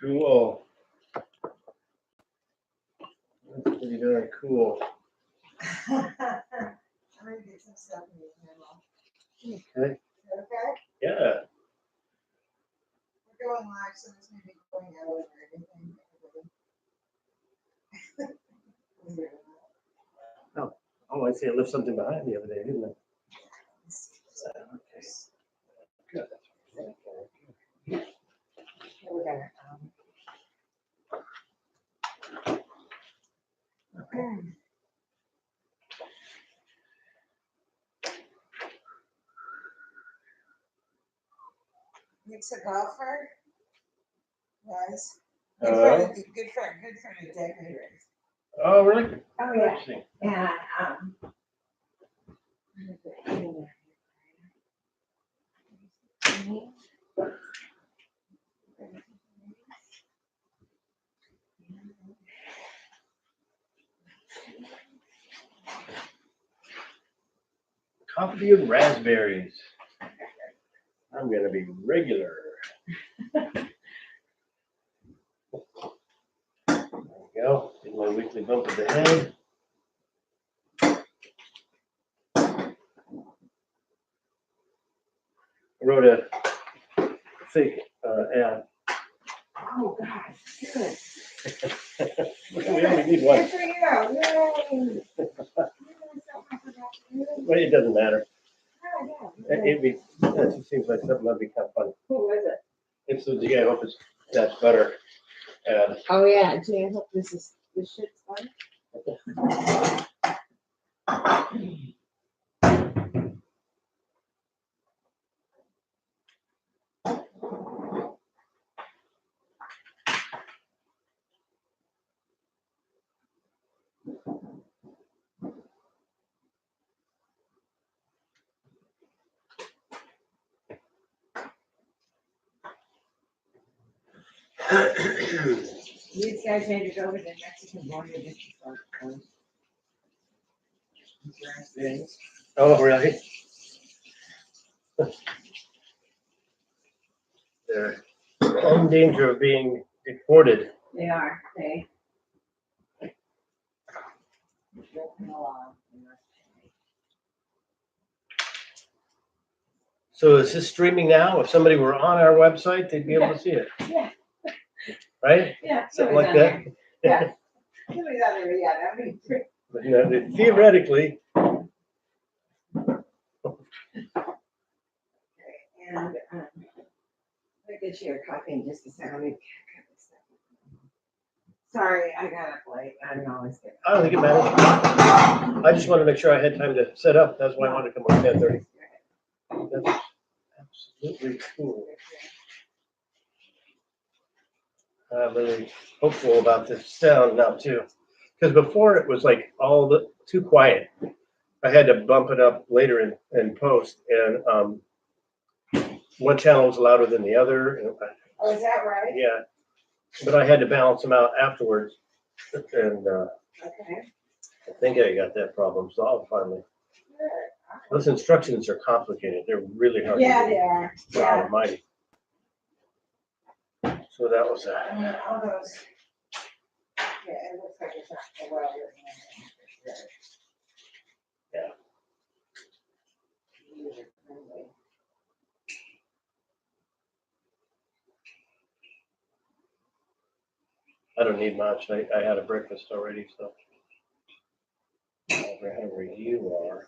Cool. That's pretty darn cool. I'm gonna get some stuff in your mail. Okay. Is that okay? Yeah. We're going live, so this may be going out or anything. Oh, I see. I left something behind the other day, didn't I? Okay. Good. We're gonna, okay. Nick's a golfer. Was. Good friend of decorators. Oh, really? Oh, yeah. Interesting. And, Coffee and raspberries. I'm gonna be regular. There we go. Get my weekly bump of the head. I wrote a fake ad. oh, God, good. We only need one. Good for you. Yay. Well, it doesn't matter. Oh, yeah. It just seems like something that'd be kind of funny. Who is it? It's the I hope that's better. Ad. Oh, yeah, Jay, I hope this shit's fun. These guys made it over the Mexican border just before it closed. Oh, really? They're in danger of being deported. They are, they. Broken along. So is this streaming now? If somebody were on our website, they'd be able to see it, Yeah, right? yeah. Something like that. Yeah. Somebody's on there, yeah, that'd be great. But, you know, theoretically, And, I get you a copy in just a second. Let me cut this stuff. Sorry, I got up late. I don't always get. I don't think it matters. I just wanted to make sure I had time to set up. That's why I wanted to come on 10:30. That's absolutely cool. I'm really hopeful about this sound now too, because before it was like too quiet. I had to bump it up later in post, and one channel was louder than the other. And Oh, is that right? yeah, but I had to balance them out afterwards, and Okay. I think I got that problem solved finally. Good. Those instructions are complicated. They're really hard. Yeah, to they are. God Yeah. Almighty. So that was that. And then all those. Yeah, it looks like it's not so well written. For sure. Yeah. User-friendly. I don't need much. I had a breakfast already, so. However you are.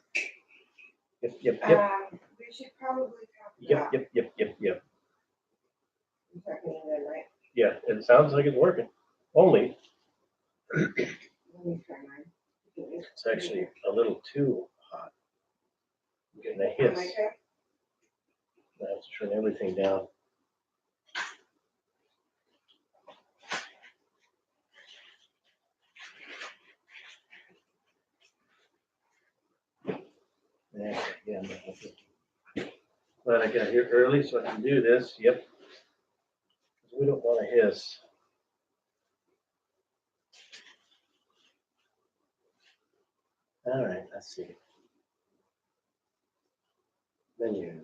Yep. We should probably talk Yep. about. Yep. You're talking England, right? Yeah, it sounds like it's working. Only Let me try mine. it's actually a little too hot. I'm getting a On hiss. my cup? I have to turn everything down. Yeah. Glad I got here early so I can do this. Yep. We don't want to hiss. All right, let's see. Menu.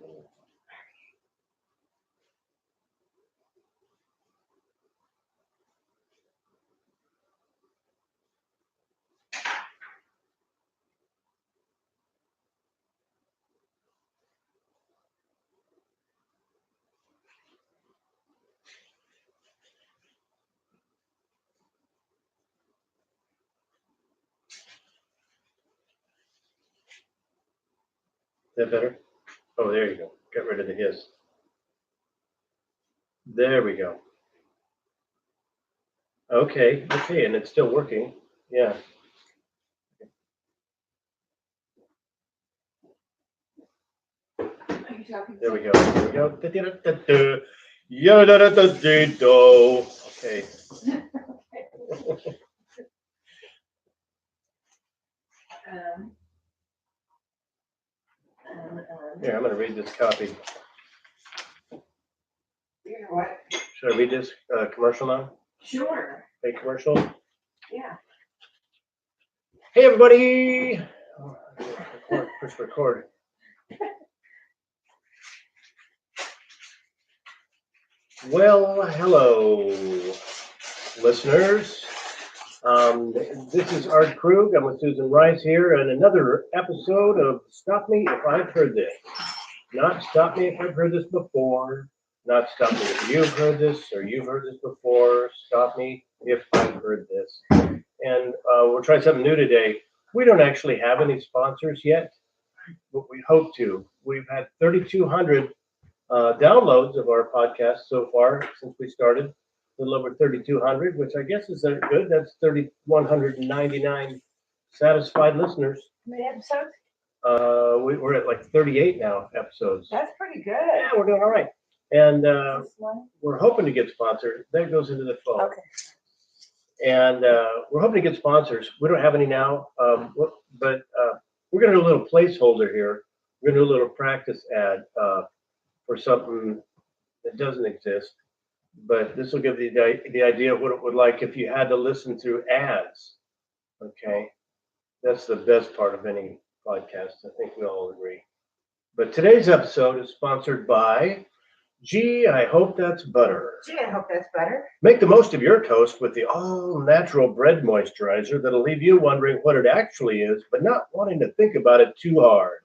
that better? Oh, there you go. Got rid of the hiss. There we go. Okay, and it's still working. Yeah. Are you talking? There we go. There we go. Da-da-da-da-da. Ya-da-da-da-dee-do. Okay. Um, Here, I'm going to read this copy. you know what? Should I read this commercial now? Sure. Hey, commercial. Yeah. Hey, everybody. Oh, record, push record. Well, hello, listeners. This is Art Krug. I'm with Susan Rice here, and another episode of Stop Me If I've Heard This. Not Stop Me If I've Heard This Before. Not Stop Me If You've Heard This or You've Heard This Before. Stop Me If I've Heard This. And we'll try something new today. We don't actually have any sponsors yet, but we hope to. We've had 3,200 downloads of our podcast so far since we started. A little over 3,200, which I guess is good. That's 3,199 satisfied listeners. How many episodes? We're at like 38 now episodes. That's pretty good. Yeah, we're doing all right. And This one? we're hoping to get sponsored. That goes into the phone. Okay. And we're hoping to get sponsors. We don't have any now, but we're going to do a little placeholder here. We're going to do a little practice ad for something that doesn't exist. But this will give you the idea of what it would like if you had to listen through ads. Okay, that's the best part of any podcast. I think we all agree. But today's episode is sponsored by Gee, I Hope That's Butter. Gee, I hope that's better. Make the most of your toast with the all-natural bread moisturizer that'll leave you wondering what it actually is, but not wanting to think about it too hard.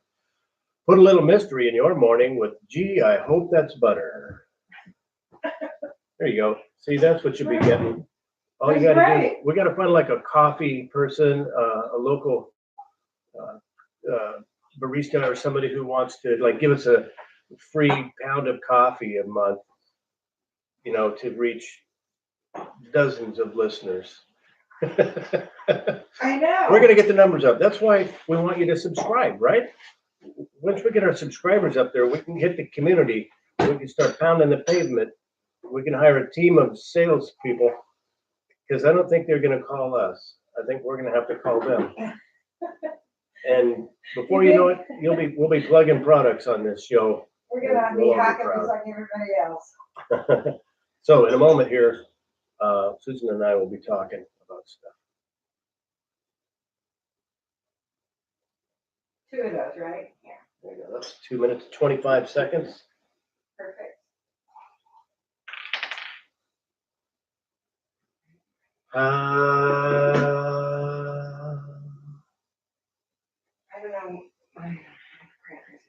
Put a little mystery in your morning with Gee, I Hope That's Butter. There you go. See, that's what you'll be getting. All you That's got to do, right. we got to find like a coffee person, a local barista or somebody who wants to like give us a free pound of coffee a month, you know, to reach dozens of listeners. I know. We're going to get the numbers up. That's why we want you to subscribe, right? Once we get our subscribers up there, we can hit the community. We can start pounding the pavement. We can hire a team of salespeople because I don't think they're going to call us. I think we're going to have to call them. And before you know it, we'll be plugging products on this show. We're gonna be hacking just like everybody else. So in a moment here, Susan and I will be talking about stuff. 2 of those, right? Yeah. There you go. That's 2 minutes, 25 seconds. Perfect. I don't know. I have crackers.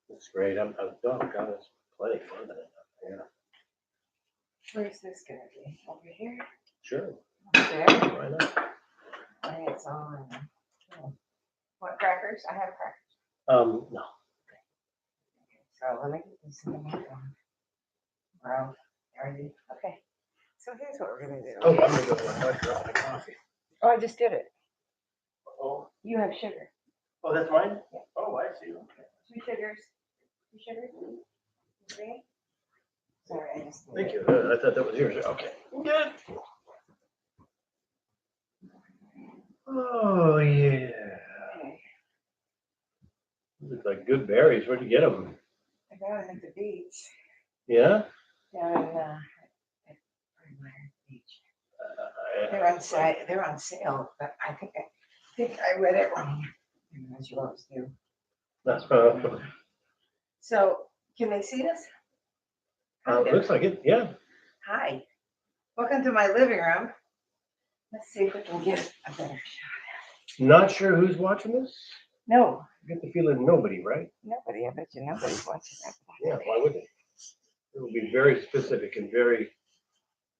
That's great. Oh God, it's plenty fun. Yeah, Where's this gonna be? Over here? sure. There? Why not? And it's on. What crackers? I have crackers. No. So let me get this in the microphone. Bro, are you? Okay. So here's what we're gonna do. Oh, I'm gonna go with my coffee. Oh, I just did it. Oh, You have sugar. oh, that's mine? Yeah. Oh, I see. Okay. 2 sugars. 2 sugars? 3? Sorry, I just. Thank you. I thought that was yours. Okay. Good. Oh, yeah. Okay. Look like good berries. Where'd you get them? I got them at the beach. Yeah? Down at Brightmeyer Beach. Uh, They're on sale, but I think I read it wrong. As you always do. So, can they see us? Looks like it. Yeah. Hi. Welcome to my living room. Let's see if we can get a better shot. Not sure who's watching this. No, I get the feeling nobody, right? nobody. I bet you nobody's watching that. Yeah, why would they? It would be very specific and very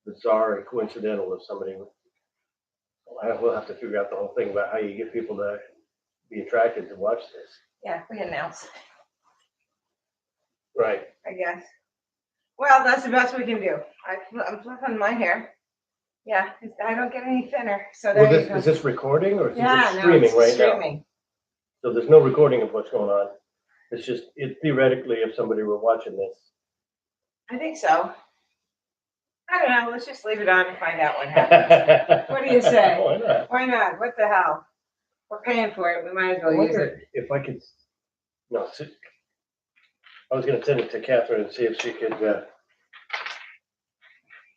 bizarre and coincidental if somebody would. We'll have to figure out the whole thing about how you get people to be attracted to watch this. Yeah, we announce, Right. I guess. Well, that's the best we can do. I'm flipping my hair. Yeah, I don't get any thinner, so Well, there you this, go. is this recording or is Yeah, it no, streaming it's right now? streaming. So there's no recording of what's going on. It's just, theoretically, if somebody were watching this. I think so. I don't know. Let's just leave it on and find out what happens. What do you say? Why not? Why not? What the hell? We're paying for it. We might as I well use it. wonder if I could, no, I was gonna send it to Catherine and see if she could,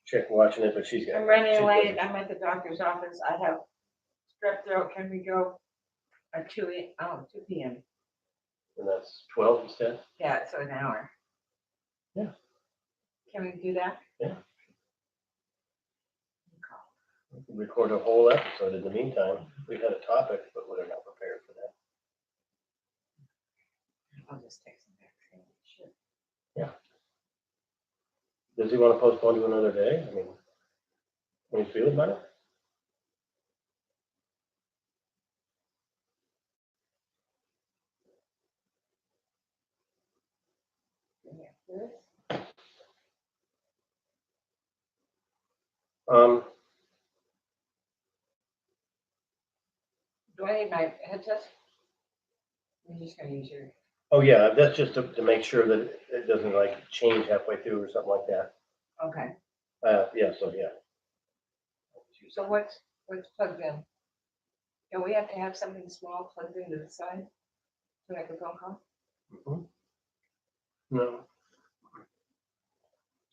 check watching it, but she's got. I'm running she's late. busy. I'm at the doctor's office. I have strep throat. Can we go at 2 p.m.? And that's 12 instead? Yeah, so an hour. Yeah. Can we do that? Yeah. We can record a whole episode in the meantime. We had a topic, but we're not prepared for that. I'll just take some vaccine. Sure. Does he want to postpone to another day? I mean, how do you feel about it? Yeah. Um, Do I need my headset? I'm just gonna use your. oh yeah, that's just to make sure that it doesn't like change halfway through or something like that. Okay. Yeah, so yeah. So what's plugged in? Do we have to have something small plugged into the side to make a phone call? Mhm. No. Are you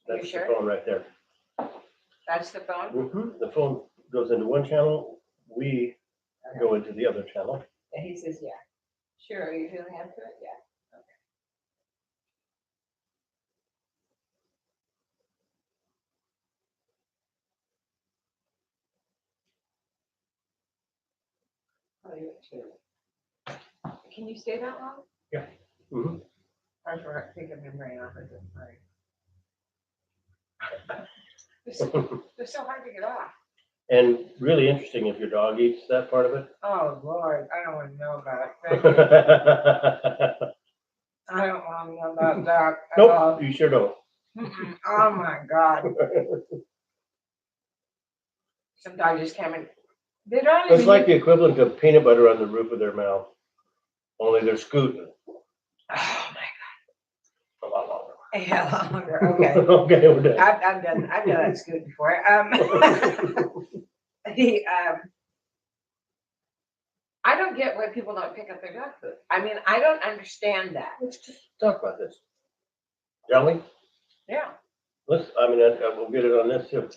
That's the sure? phone right there. That's the phone? The phone goes into one channel, we go into the other channel. And he says, yeah. Sure, are you feeling up to it? Yeah. Oh, you too. Can you stay that long? Mhm. I forgot to take a membrane off of it. Sorry. They're so hard to get off. And really interesting if your dog eats that part of it. Oh, Lord, I don't want to know about it. Thank you. I don't want to know about that at all. Nope, you sure don't. Mm-mm. Oh, my God. Some dog just came in. They don't It's even. like the equivalent of peanut butter on the roof of their mouth, only they're scooting Oh, my a lot longer. God. Yeah, longer. Okay. Okay, we're done. I've done that scoot before. I don't get why people don't pick up their dog food. I mean, I don't understand that. Let's just talk about this. Shall we? Yeah. We'll get it on this too.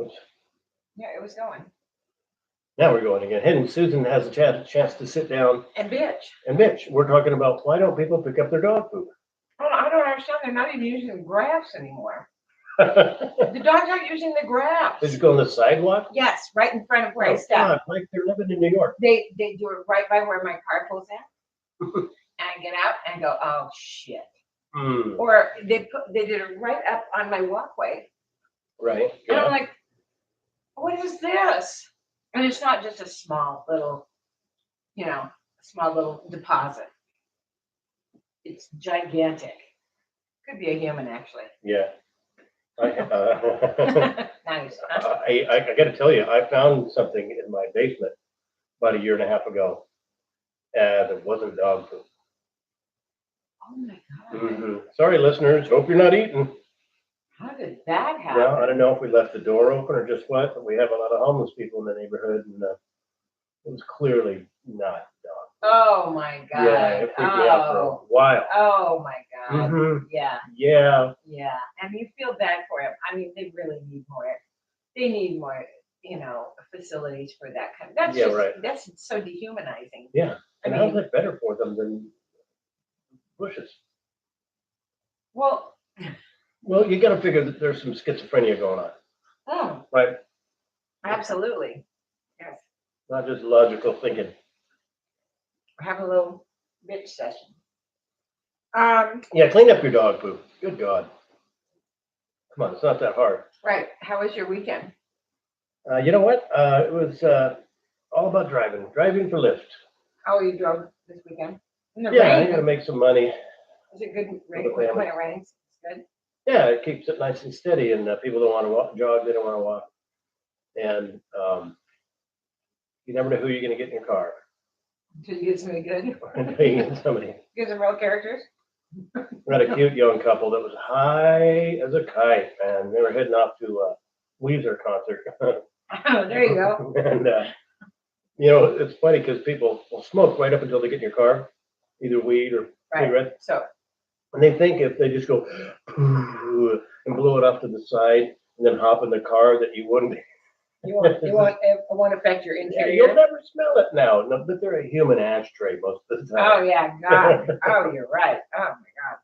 Oops. Yeah, it was going. Now we're going again. And Susan has a chance to sit down And bitch. and bitch. We're talking about why don't people pick up their dog food? Well, I don't understand. They're not even using the grass anymore. The dogs aren't using the grass. Did you go on the sidewalk? Yes, right in front of where I Oh, step. God, like they're living in New York. They do it right by where my car pulls in. And I get out and go, oh shit. Hmm. Or they did it right up on my walkway. Right. And Yeah. I'm like, what is this? And it's not just a small little, small little deposit. It's gigantic. Could be a human, actually. Yeah. Nice. Huh? I got to tell you, I found something in my basement about 1.5 years ago, and it wasn't dog food. Oh my God. Mhm. Sorry, listeners. Hope you're not eating. How did that happen? Well, I don't know if we left the door open or just what, but we have a lot of homeless people in the neighborhood, and it was clearly not dog. Oh my God. Yeah, it freaked me out for a while. Oh my God. Mhm. Yeah. Yeah. Yeah. And you feel bad for him. I mean, they really need more. They need more, facilities for that kind of. That's Yeah, just, right. That's so dehumanizing. Yeah. I And how's mean, that better for them than bushes? well, Well, you got to figure that there's some schizophrenia going on, right? absolutely. Yes. Not just logical thinking. Have a little bitch session. Yeah, clean up your dog poop. Good God. Come on, it's not that hard. Right. How was your weekend? You know what? It was all about driving for Lyft. Oh, you drove this weekend? In the Yeah, I rain? gotta make some money. Is it good rain? the family. When it rains, it's good? Yeah, it keeps it nice and steady, and people don't want to walk, jog. They don't want to walk, and you never know who you're gonna get in your car. Did you get somebody good? You get somebody. Get some real characters? We had a cute young couple that was high as a kite, man. They were heading off to a Weezer concert. Oh, there you go. And it's funny because people will smoke right up until they get in your car, either weed or Right, cigarette, so, and they think if they just go and blow it off to the side and then hop in the car that you wouldn't. it won't affect your Yeah, you'll interior? never smell it now. No, but they're a human ashtray most of the Oh, time. yeah, God. Oh, you're right. Oh, my God.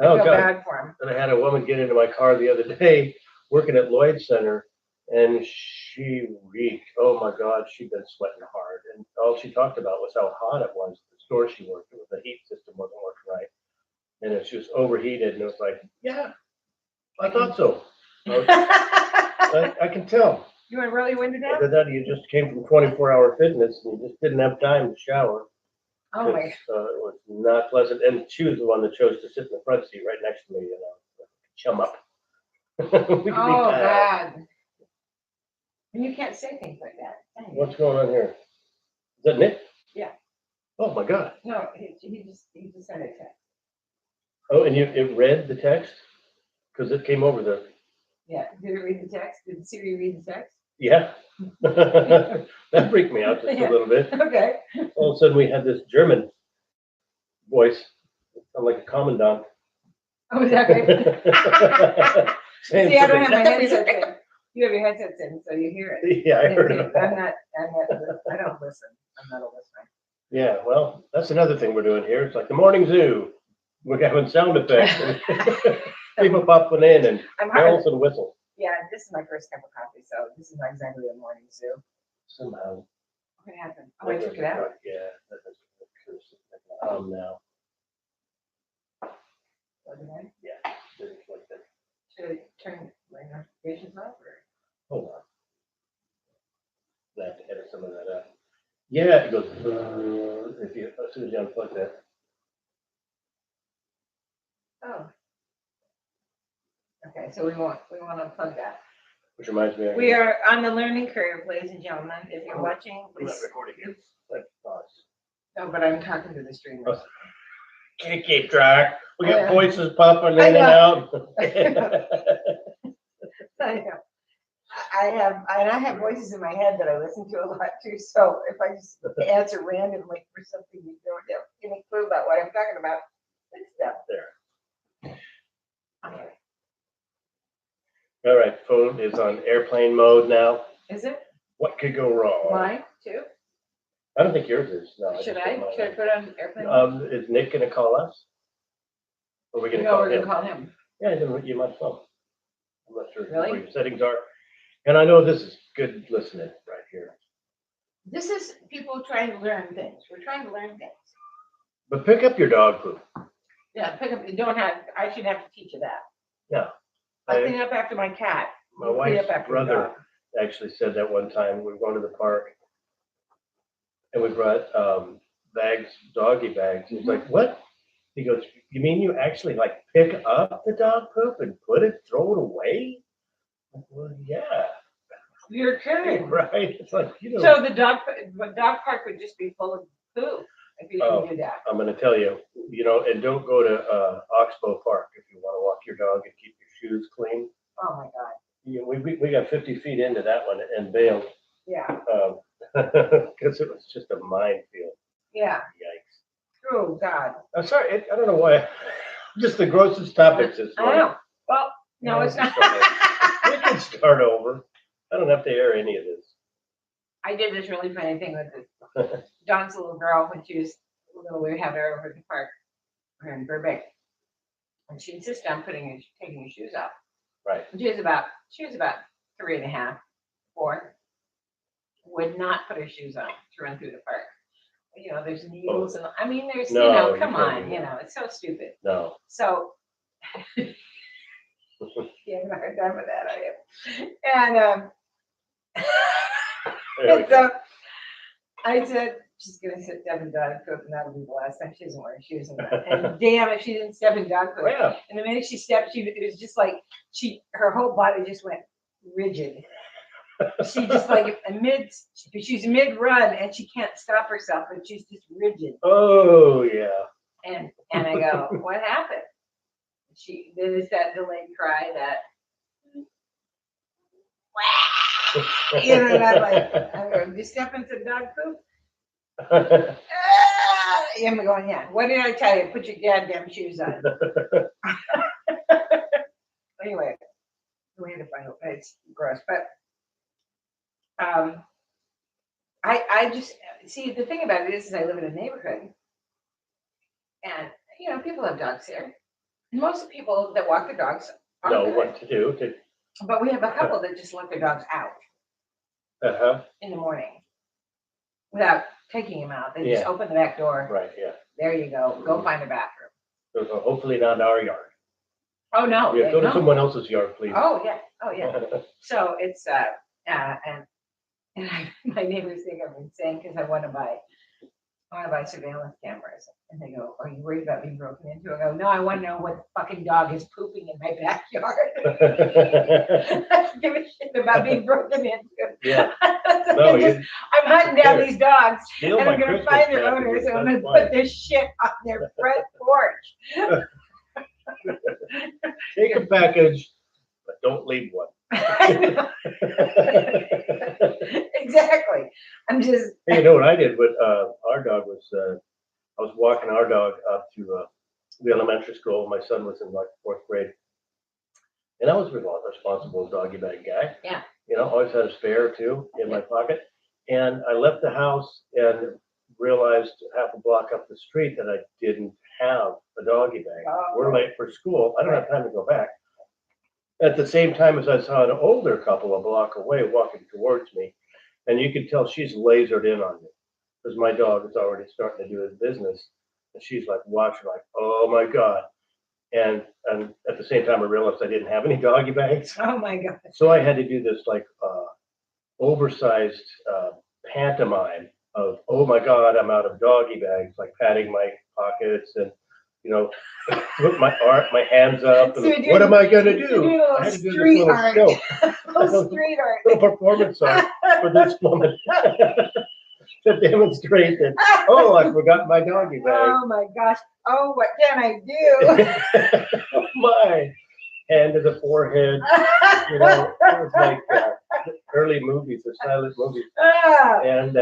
I Oh feel God! bad for him. And I had a woman get into my car the other day working at Lloyd Center, and she reeked. Oh my God, she'd been sweating hard, and all she talked about was how hot it was. The store she worked at, the heat system wasn't working right, and it's just overheated. And it was like, yeah, I thought so. I can tell. You went really winded down? Either that, or you just came from 24-hour fitness and you just didn't have time to shower. Oh, my. It was not pleasant, and she was the one that chose to sit in the front seat right next to me. Chum up. We could be Oh, pals. God. And you can't say things like that. Dang. What's going on here? Is that Nick? Yeah. Oh my God. No, he just sent a text. Oh, and it read the text because it came over the. Yeah, did it read the text? Did Siri read the text? Yeah. That freaked me out just a little bit. Okay. All of a sudden, we had this German voice, sound like a commandant. Oh, is that right? Saying See, I don't have my something. headsets in. You have your headsets in, so you hear it. Yeah, I heard about I'm that. I don't listen. I'm not a listener. Yeah, well, that's another thing we're doing here. It's like the morning zoo. We're having sound effects. And people popping in and I'm hard. bells and whistles. Yeah, this is my first cup of coffee, so this is not exactly a morning zoo. Somehow. What happened? Oh, I took it out. Yeah, that's now. What did I? Yeah. It's like that. Should I turn my notifications off or? Hold on. I have to edit some of that out. Yeah, it goes if you as soon as you unplug that. Oh. Okay, so we want to unplug that. Which reminds me, We are on the learning curve, ladies and gentlemen. If you're watching, I'm not please. recording it. Like thoughts. No, but I'm talking to the streamer. Oh. Can't keep track. We got Yeah. voices popping I in and out. I know. I have voices in my head that I listen to a lot too. So if I just answer randomly for something you don't have any clue about what I'm talking about, it's stuff. There. Okay. All right, phone is on airplane mode now. Is it What could go wrong? mine too? I don't think yours is. No. Should just I? put mine Should I on. put it on airplane? mode? Is Nick gonna call us? Or are we gonna No, call we're him? gonna call him. Yeah, then you might phone. I'm not sure Really? what your settings are. And I know this is good listening right here. This is people trying to learn things. We're trying to learn things. But pick up your dog poop. Yeah, pick up. Don't have. I should have to teach you that. No. I clean up after my cat. My You clean wife's up after your brother dog. actually said that one time. We were going to the park and we brought bags, doggy bags. He's like, what? He goes, you mean you actually like pick up the dog poop and throw it away? I'm like, well, yeah. You're kidding. Right? It's like, So the dog park would just be full of poo if you Oh. didn't do that. I'm gonna tell you, and don't go to Oxbow Park if you wanna walk your dog and keep your shoes clean. Oh my God. We got 50 feet into that one and bailed, Yeah. because it was just a minefield. Yeah. Yikes. Oh God. I'm sorry, I don't know why, just the grossest topics this I morning. know. Well, no, it's not. We can start over. I don't have to air any of this. I did this really funny thing with this. Dawn's little girl when she was little. We had her over at the park. We're in Burbank, and she insisted on taking her shoes off. Right. And she was about 3.5, 4. Would not put her shoes on to run through the park. There's needles and I mean, there's No, you come can't on, do that. it's so stupid. No. So yeah, I'm not done with that, I am. And There we And go. so I said, she's gonna sit dog poop, and that'll be the last time she doesn't wear shoes. And damn it, she didn't step in dog poop. Yeah. And the minute she stepped, it was just like her whole body just went rigid. She just like she's mid run and she can't stop herself, and she's just rigid. Oh yeah. And I go, what happened? Then it's that delayed cry that, you know, and I'm like, I go, did you step into dog poop? I'm going, yeah. What did I tell you? Put your goddamn shoes on. Anyway, we had to find out. It's gross, but I just see the thing about it is I live in a neighborhood, and you know people have dogs here. And most of the people that walk their dogs Know good. what to do. But we have a couple that just let their dogs out in the morning without taking them out. They just open the back door. Right. Yeah. There you go. Go find a bathroom. So hopefully not our yard. Oh no. Yeah, go to no. someone else's yard, please. Oh yeah. Oh yeah. So it's and my neighbors think I'm insane because I want to buy surveillance cameras, and they go, "Are you worried about being broken into?" I go, "No, I want to know what the fucking dog is pooping in my backyard." I don't give a shit about being broken into. Yeah. So No, I'm hunting down these dogs, steal and my I'm going to Christmas find their packages, owners, and I'm that's going to fine. put this shit on their front porch. Take a package, but don't leave one. Exactly. I'm just. Hey, you know what I did with our dog was I was walking our dog up to the elementary school. My son was in like fourth grade, and I was a responsible doggy bag guy. Yeah. You know, always had a spare or two in my pocket, and I left the house and realized half a block up the street that I didn't have a doggy bag. Oh. We're late for school. I don't have time to go back. At the same time as I saw an older couple a block away walking towards me, and you could tell she's lasered in on me because my dog is already starting to do his business, and she's like watching, like, oh my god. And at the same time, I realized I didn't have any doggy bags, Oh my god. so I had to do this like oversized pantomime of, oh my god, I'm out of doggy bags, like patting my pockets and put my hands up. And, So you're what doing- am I gonna you're do? doing a little I had to do this street little art. show, Little street art. little performance art for this woman to demonstrate that. Oh, I forgot my doggy bag. Oh my gosh. Oh, what can I do? My hand to the forehead. You know, it was like early movies, the silent movies. Ah, And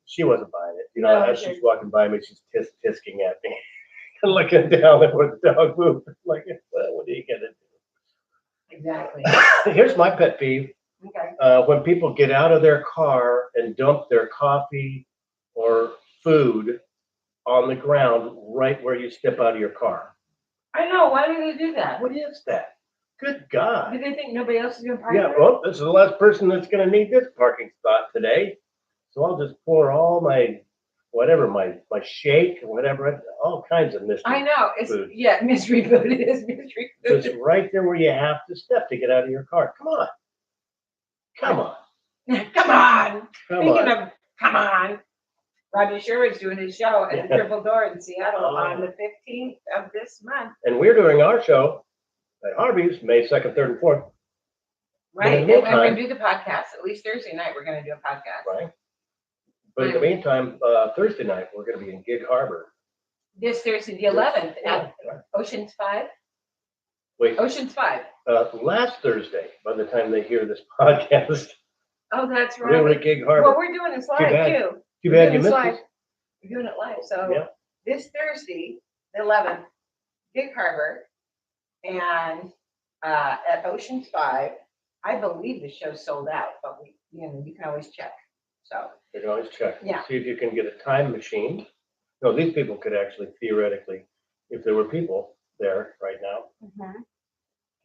she wasn't buying it. You know, No, as okay. she's walking by me, she's tisking at me, looking down at where the dog moved. Like, well, what are you gonna exactly. do? Here's my pet peeve: Okay. when people get out of their car and dump their coffee or food on the ground right where you step out of your car. I know. Why do they do that? What is that? Good Do God! they think nobody else is going to park Yeah, there? well, this is the last person that's gonna need this parking spot today. So I'll just pour all my whatever, my shake or whatever, all kinds of mystery. I know. It's Food. yeah, mystery food. It is mystery Just food. right there where you have to step to get out of your car. Come on. Come on. Come on. Come Speaking on. of come on, Rodney Sherwood's doing his show at the Yeah. Triple Door in Seattle Oh. on the 15th of this month. And we're doing our show at Harvey's May 2nd, 3rd, and 4th, Right. In the And we're going meantime- to do the podcast. At least Thursday night, we're going to do a podcast. right? But in the meantime, Thursday night, we're going to be in Gig Harbor. This Thursday, the 11th, at Ocean's 5. Wait, Ocean's 5. last Thursday, by the time they hear this podcast, Oh, that's we were right. at Gig Well, Harbor. we're doing this Too live bad. too. Too We're bad doing you this missed live. it. We're doing it live. So Yeah. this Thursday, the 11th, Gig Harbor, and at Ocean's 5. I believe the show's sold out, but you can always check. So You can always check. Yeah. See if you can get a time machine. No, these people could actually theoretically, if there were people there right now,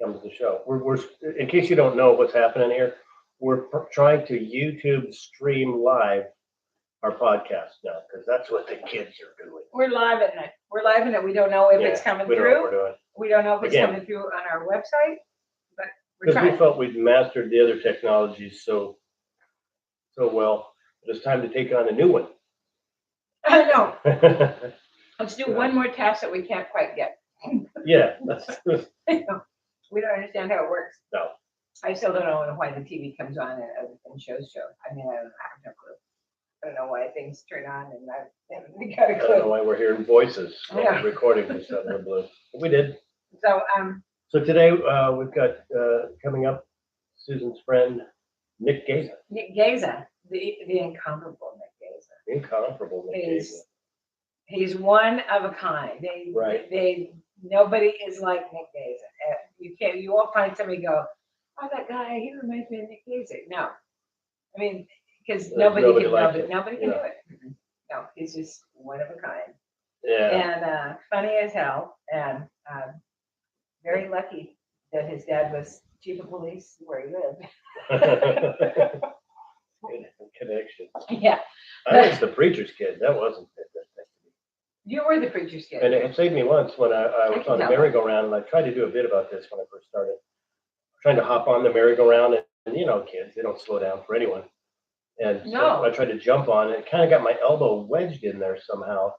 come to the show. We're in case you don't know what's happening here, we're trying to YouTube stream live our podcast now because that's what the kids are doing. we're live in it. We're live in it. We don't know if it's Yeah, coming we don't know what through. we're doing We don't know if it's Again. coming through on our website, but we're because we trying. felt we'd mastered the other technologies, so so well. It is time to take on a new one. I know. Let's do one more task that we can't quite get. Yeah, that's, We don't understand how it works. no, I still don't know why the TV comes on and shows show. I mean, I have no clue. I don't know why things turn on and I haven't got a I don't know clue. why we're hearing voices while Yeah. we're recording this out of the blue. But we did. So, So today, we've got, coming up, Susan's friend, Nick Gaza, Nick Gaza, the incomparable Nick Gaza. incomparable Nick Gaza. He's one of a kind. Right. Nobody is like Nick Gaza. You won't find somebody go, oh, that guy, he reminds me of Nick Gaza. No. I mean, because There's nobody nobody can, like him. nobody can Yeah. do it. No, he's just one of a kind. Yeah. And funny as hell, and very lucky that his dad was chief of police where he lived. Good connection. Yeah, I was the preacher's kid. That wasn't it. you were the preacher's kid. And it saved me once when I was can on the tell. merry-go-round, and I tried to do a bit about this when I first started. Trying to hop on the merry-go-round, and you know, kids, they don't slow down for anyone. And so No. I tried to jump on it, kind of got my elbow wedged in there somehow,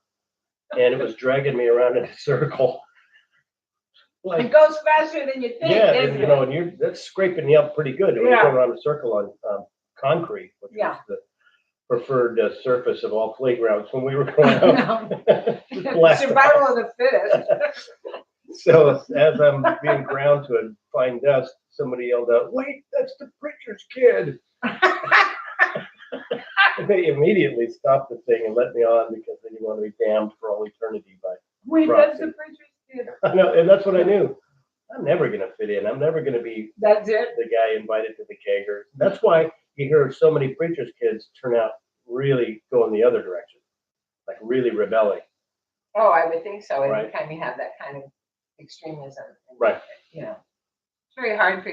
and it was dragging me around in a circle. It Like, goes faster than you think, yeah, isn't and, you know, it? and that's scraping you up pretty good when you Yeah. go around a circle on concrete, which Yeah. was the preferred surface of all playgrounds when we were growing up. Just blast Survival of the fittest. So as I'm being ground to a fine dust, somebody yelled out, "Wait, that's the preacher's kid!" And they immediately stopped the thing and let me on because they didn't want to be damned for all eternity by. Wait, that's the preacher's kid. I know, and that's what I knew. I'm never gonna fit in. I'm never gonna be That's it. the guy invited to the kegger. That's why you hear so many preachers' kids turn out really going the other direction, like really rebelling. Oh, I would think so. Right. Anytime you have that kind of extremism. And, Right. You know, it's very hard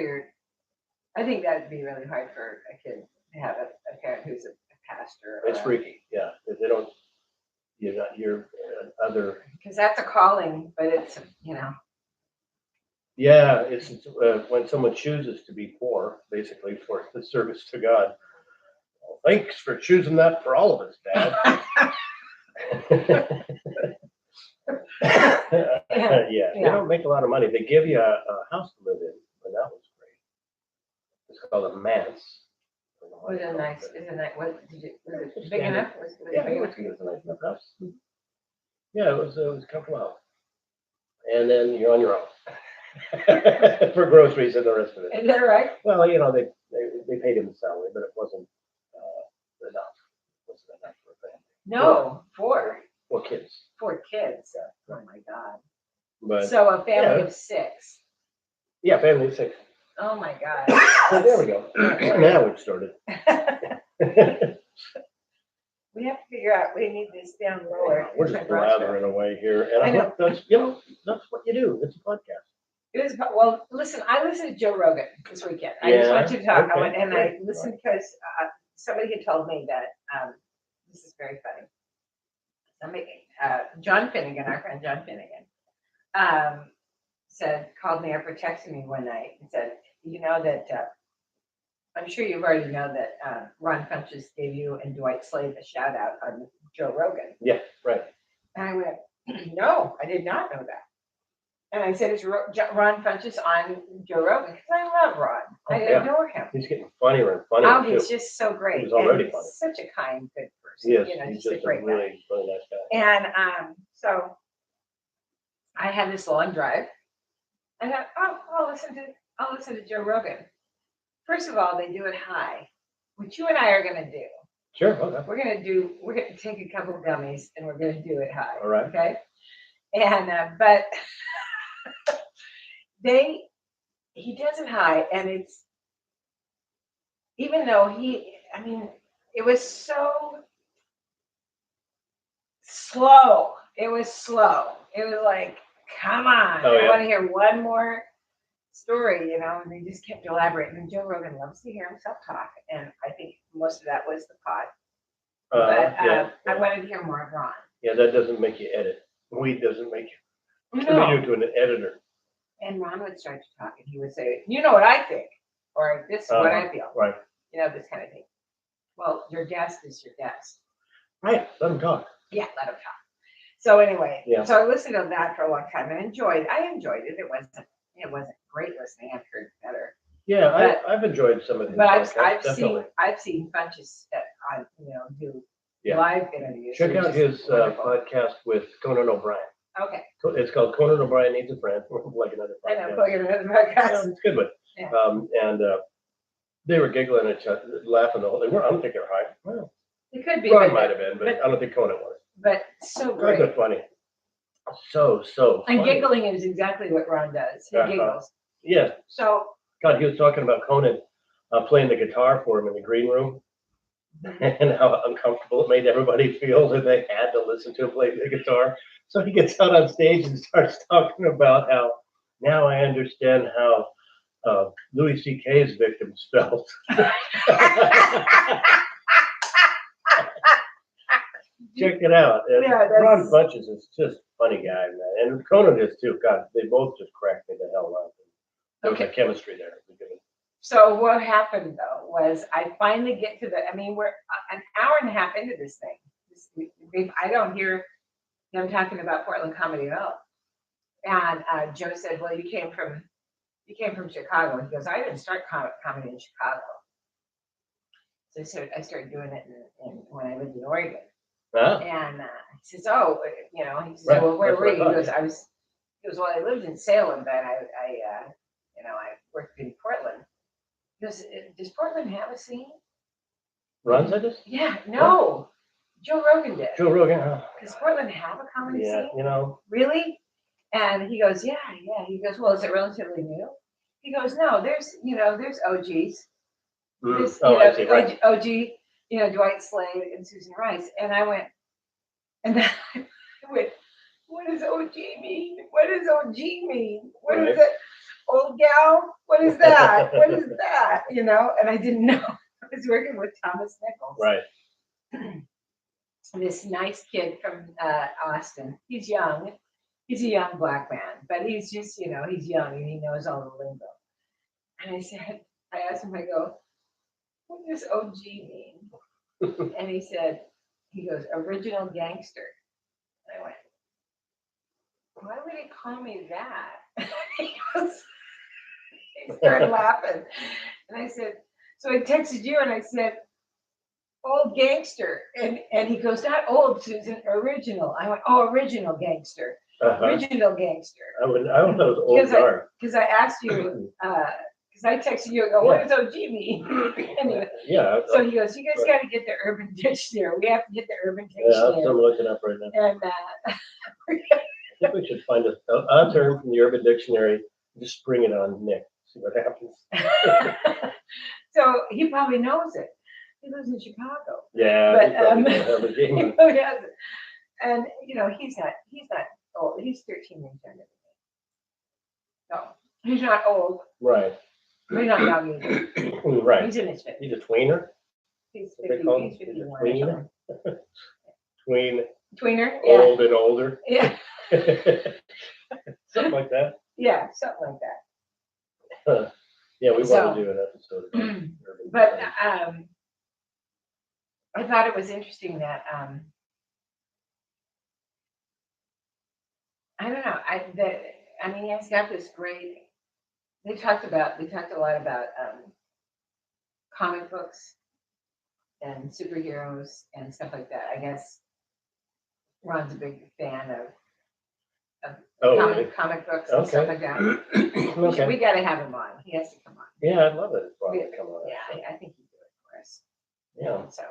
I think that'd be really hard for a kid to have a parent who's a pastor. It's freaky, yeah. They don't, you're other. Because that's a calling, but it's, Yeah, it's when someone chooses to be poor, basically for the service to God. Well, thanks for choosing that for all of us, Dad. Yeah, they don't make a lot of money. They give you a house to live in, and that was great. It's called a manse. Was it nice? Isn't that what? Was it big Standard. enough? Was it Yeah, big it enough? was a nice enough house. Yeah, it was a comfortable house. And then you're on your own for groceries and the rest of it. Is that right? Well, you know, they paid him a salary, but it wasn't enough. It wasn't enough for a family. No, four kids. kids. Oh my God. But So a family yeah. of 6. yeah, family of 6. Oh my God. There we go. Now we've started. We have to figure out, we need this down lower. We're just blathering away here, and I I know. hope that's what you do. It's a podcast. It is, well, listen, I listened to Joe Rogan this weekend. I just Yeah, want you to talk. okay, And I great. listened because somebody had told me that, this is very funny. John Finnegan, our friend John Finnegan, called me up or texted me one night and said, you know that, I'm sure you've already know that Ron Funches gave you and Dwight Slade a shout out on Joe Rogan. Yeah, right. And I went, no, I did not know that. And I said, is Ron Funches on Joe Rogan? Because I love Ron. Oh, I yeah. adore him. He's getting funnier and funnier Oh, too. he's just so great. He's already and funny. Such a kind, good person. Yes, You know, he's just a just a great guy. really nice guy. And so I had this long drive. I thought, oh, I'll listen to Joe Rogan. First of all, they do it high, which you and I are going to do. Sure. Okay. We're going to take a couple of gummies and we're going to do it high. All right. Okay. And, but he does it high, and it's, even though it was so slow. It was slow. It was like, come on. Oh, yeah. I want to hear one more story, and they just kept elaborating. And Joe Rogan loves to hear himself talk. And I think most of that was the pot. But Yeah. I wanted to hear more of Ron. Yeah, that doesn't make you edit. Weed doesn't make you turn No. you into an editor. And Ron would start to talk, and he would say, you know what I think, or this is what I feel. Right. This kind of thing. Well, your guest is your guest. Right, let them talk. Yeah, let him talk. So anyway, Yeah. so I listened to that for a long time and I enjoyed it. It wasn't great listening. I've heard better. Yeah, But- I've enjoyed some of his But podcasts, definitely. I've seen bunches that I do Yeah. live interviews. Check They're out just his wonderful. podcast with Conan O'Brien. Okay. It's called Conan O'Brien Needs a Friend, like another I know, podcast. put your another Yeah, podcast. it's a good one. Yeah. And they were giggling at each other, laughing the whole. I don't think they're high. Well, It could be, Ron might have been, but but- I don't think Conan was. but so Guys great. are funny. So And funny. giggling is exactly what Ron does. He Uh-huh. giggles. Yeah. So God, he was talking about Conan playing the guitar for him in the green room and how uncomfortable it made everybody feel that they had to listen to him play the guitar. So he gets out on stage and starts talking about how now I understand how Louis C.K.'s victims felt. Check it out. And Yeah, that's- Ron Bunches is just a funny guy, man. And Conan is too. God, they both just cracked me the hell up. There was a Okay. chemistry there. So what happened though was I finally get to we're an hour and a half into this thing. I don't hear them talking about Portland comedy at all. And Joe said, "Well, you came from Chicago." He goes, "I didn't start comedy in Chicago." So I started doing it when I lived in Oregon. Huh? And he says, "Oh, he says, Right, well, where that's were what you?" I He goes, thought. he goes, "Well, I lived in Salem, but I worked in Portland." He goes, "Does Portland have a scene?" Ron said this? Yeah, no. Joe Rogan did. Joe Rogan. Oh, Does Portland have a comedy yeah, scene? Really? And he goes, yeah. He goes, "Well, is it relatively new?" He goes, "No, there's OGs. There's, Oh, I see, right. OG, Dwight Slade and Susan Rice." And I went, and then I went, "What does OG mean? What does OG mean? What is Right. it? Old gal? What is that? What is that?" And I didn't know. I was working with Thomas Nichols. Right. This nice kid from Austin. He's young. He's a young black man, but he's just, he's young and he knows all the lingo. And I asked him, I go, "What does OG mean?" And he goes, "Original gangster." And I went, "Why would he call me that?" He started laughing. And I said, so I texted you and I said, "Old gangster." And he goes, "Not old, Susan, original." I went, "Oh, original gangster. Uh-huh. Original gangster." I thought it was old Because guard. Because I asked you, because I texted you and go, "What does OG mean?" Anyway, Yeah. so he goes, "You guys got to get the Urban Dictionary. We have to get the Urban Yeah, that's what I'm Dictionary." looking up right now. And I think we should find a term from the Urban Dictionary, just spring it on Nick, see what happens. so he probably knows it. He lives in Chicago. Yeah, But, he probably don't have a He game. really hasn't. And he's not old. He's 13 years younger than me. So he's not old. Right. He's not young either. Right. He's in his 50s. He's a tweener. He's What they 50, call he's him? 51 or Tweener? something. Tween, Tweener? Yeah. old and older. Yeah. Something like that. Yeah, something like that. Yeah, we So- want to do an episode about urban. But legends. I thought it was interesting that I don't know. He's got this great. They talked a lot about comic books and superheroes and stuff like that. I guess Ron's a big fan of Oh, really? comic books and stuff like that. Okay. We got to have him on. He has to come on. Yeah, I'd love it. if Ron would come on. Yeah, I think he'd do it for us. Yeah. So,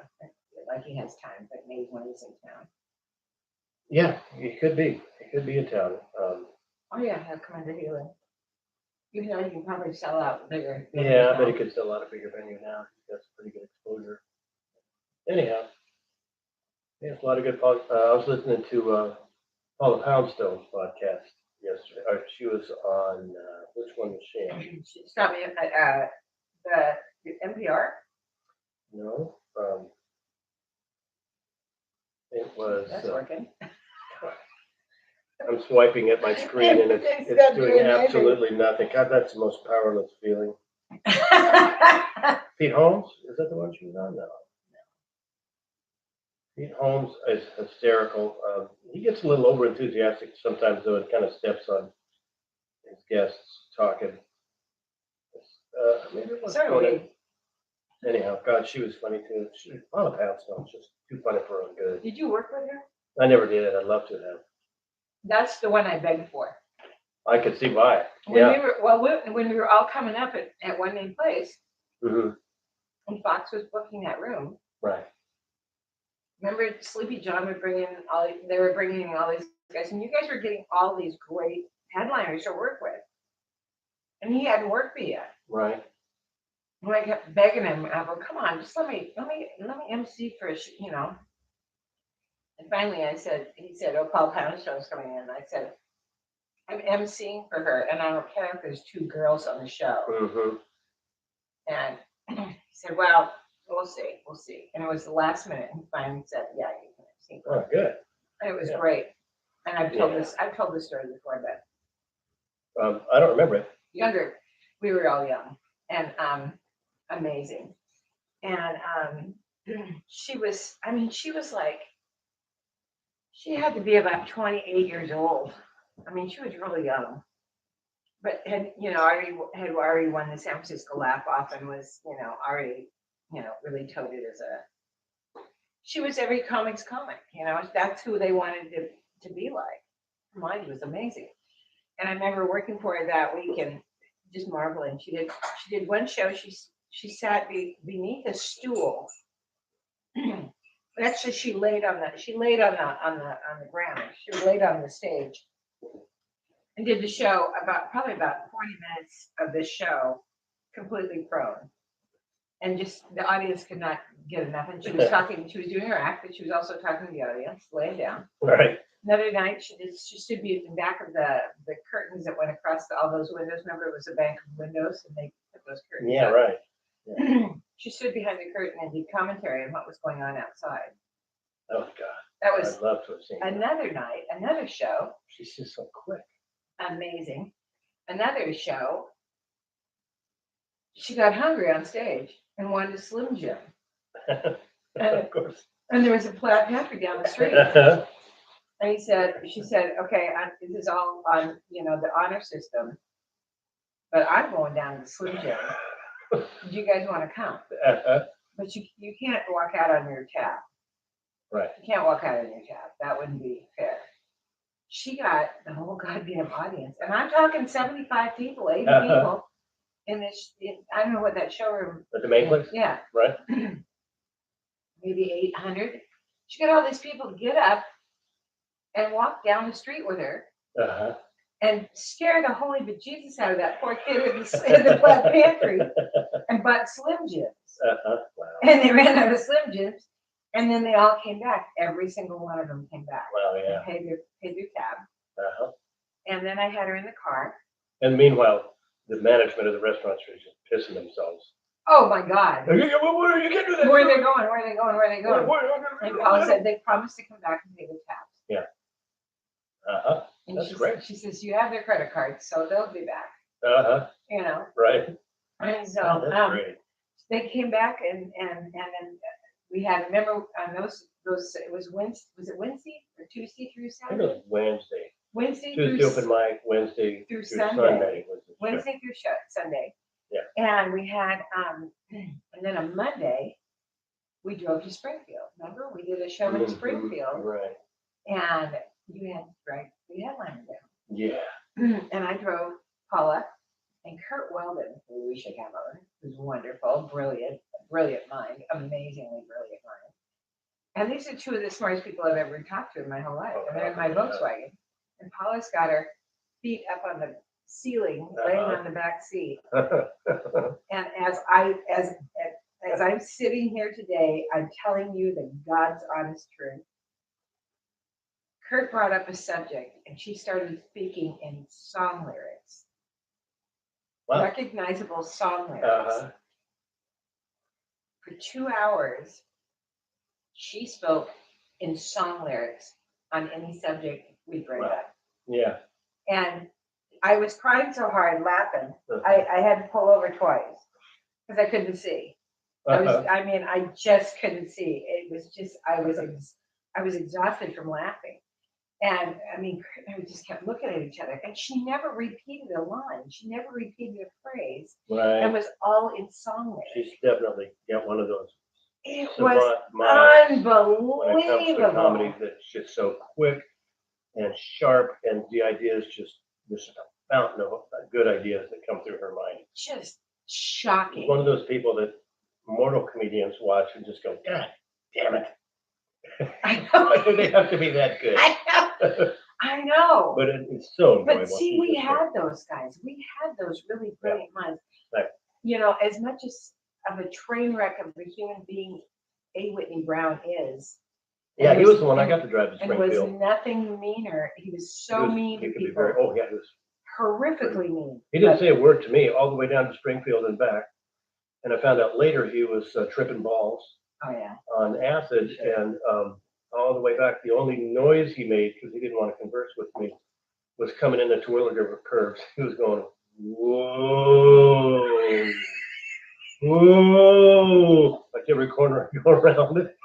like he has time, but maybe when he's in town. Yeah, he could be. He could be in town. Oh yeah, he'll come under Healing. Even though he can probably sell out bigger. Yeah, I bet he could sell out a bigger venue now. He's got some pretty good exposure. Anyhow, yeah, it's a lot of good. I was listening to Paula Poundstone's podcast yesterday. She was on which one was she on? Stop me at the NPR. No, it was. That's working. I'm swiping at my screen and It's it's not doing doing anything. absolutely nothing. God, that's the most powerless feeling. Pete Holmes, is that the one she was on? No. Pete Holmes is hysterical. He gets a little over enthusiastic sometimes, though. It kind of steps on his guests talking. Maybe it was So do funny. we. Anyhow, God, she was funny too. Paula Poundstone, just too funny for her own good. Did you work with her? I never did. I'd love to have. That's the one I begged for. I could see why. When Yeah. we were, well, when we were all coming up at One Name Place, Hmm. and Fox was booking that room, Right. remember Sleepy John would bring in they were bringing in all these guys, and you guys were getting all these great headliners to work with. And he hadn't worked me yet. Right. And I kept begging him, I go, come on, just let me MC for you know. And finally he said, oh, Paul Poundstone's coming in. I said, I'm MCing for her, and I don't care if there's 2 girls on the show. Hmm. And he said, well, we'll see. And it was the last minute, and he finally said, yeah, you can MC. Oh, good. And it was Yeah. great. And I've told Yeah. this story before, but I don't remember it. younger, we were all young and amazing. And she was like, she had to be about 28 years old. I mean, she was really young, but had already won the San Francisco Laugh Off and was, already, really touted as she was every comic's comic, that's who they wanted to be like. Mine was amazing. And I remember working for her that week and just marveling. She did one show. She sat beneath a stool. Actually, she laid on the ground. She laid on the stage and did the show probably about 40 minutes of this show, completely prone. And just the audience could not get enough. And she was doing her act, but she was also talking to the audience, laying down. Right. Another night, she stood in the back of the curtains that went across all those windows. Remember, it was a bank of windows, and they put those curtains. Yeah. up. Right. She stood behind the curtain and did commentary on what was going on outside. Oh God. That was I'd love to have seen that. another night, another show. She's just so quick. Amazing. Another show. She got hungry on stage and wanted a Slim Jim. Of course. And there was a Black Panther down the street. And she said, okay, this is all on, the honor system, but I'm going down to Slim Jim. Do you guys want to come? But you can't walk out on your tab. Right. You can't walk out on your tab. That wouldn't be fair. She got the whole goddamn audience. And I'm talking 75 people, 80 people in this, I don't know what that showroom. At the main place? Yeah. Right. Maybe 800. She got all these people to get up and walk down the street with her and scare the holy bejesus out of that poor kid in the Black Pantry and bought Slim Jims. Wow. And they ran out of Slim Jims, and then they all came back. Every single one of them came back. Wow. Yeah. And paid their tab. And then I had her in the car. And meanwhile, the management of the restaurants were just pissing themselves. Oh my God. You can't do that. Where are they going? Where are they going? Where are they going? And Paula said they promised to come back and pay their tabs. Yeah. And That's great. She says, you have their credit cards, so they'll be back. Right. And so Oh, that's great. they came back and then we had, remember those it was Wednesday, was it Wednesday or Tuesday through I think it Saturday? was Wednesday. Wednesday Tuesday open mic, Wednesday through through Sunday. Sunday was the show. Wednesday through Sunday. Yeah. And we had and then on Monday we drove to Springfield. Remember, we did a show in Mhm. Springfield, Right. and you had the headliner there. Yeah. And I drove Paula and Kurt Weldon, who we should have on, who's wonderful, brilliant mind, amazingly brilliant mind. And these are 2 of the smartest people I've ever talked to in my whole life. And they're in my Volkswagen. And Paula's got her feet up on the ceiling, laying on the back seat. And as I'm sitting here today, I'm telling you the God's honest truth. Kurt brought up a subject and she started speaking in song lyrics. Wow. Recognizable song lyrics. For 2 hours, she spoke in song lyrics on any subject we bring Wow. up. Yeah. And I was crying so hard, laughing. I had to pull over twice because I couldn't see. I mean, I just couldn't see. It was just, I was exhausted from laughing. And I mean, we just kept looking at each other, and she never repeated a line. She never repeated a phrase, and Right. was all in song lyrics. She's definitely got one of those It savant was minds when it comes to comedy unbelievable. that's just so quick and sharp, and the ideas just a fountain of good ideas that come through her mind. Just She's one shocking. of those people that mortal comedians watch and just go, God damn it. I Why know. do they have to be that good? I know. I know. But it's so enjoyable. But see, She's we just had those guys. We had those really brilliant minds. Right. You know, as much as of a train wreck of a human being A. Whitney Brown is, yeah, he was the one I got to drive to and was Springfield. nothing meaner. He was so mean He to could be people, very, oh yeah, he was. horrifically mean. He didn't But- say a word to me all the way down to Springfield and back. And I found out later he was tripping balls Oh yeah. on acid, and all the way back, the only noise he made, because he didn't want to converse with me, was coming in the Terwilliger curves. He was going, whoa, whoa, like every corner I go around it.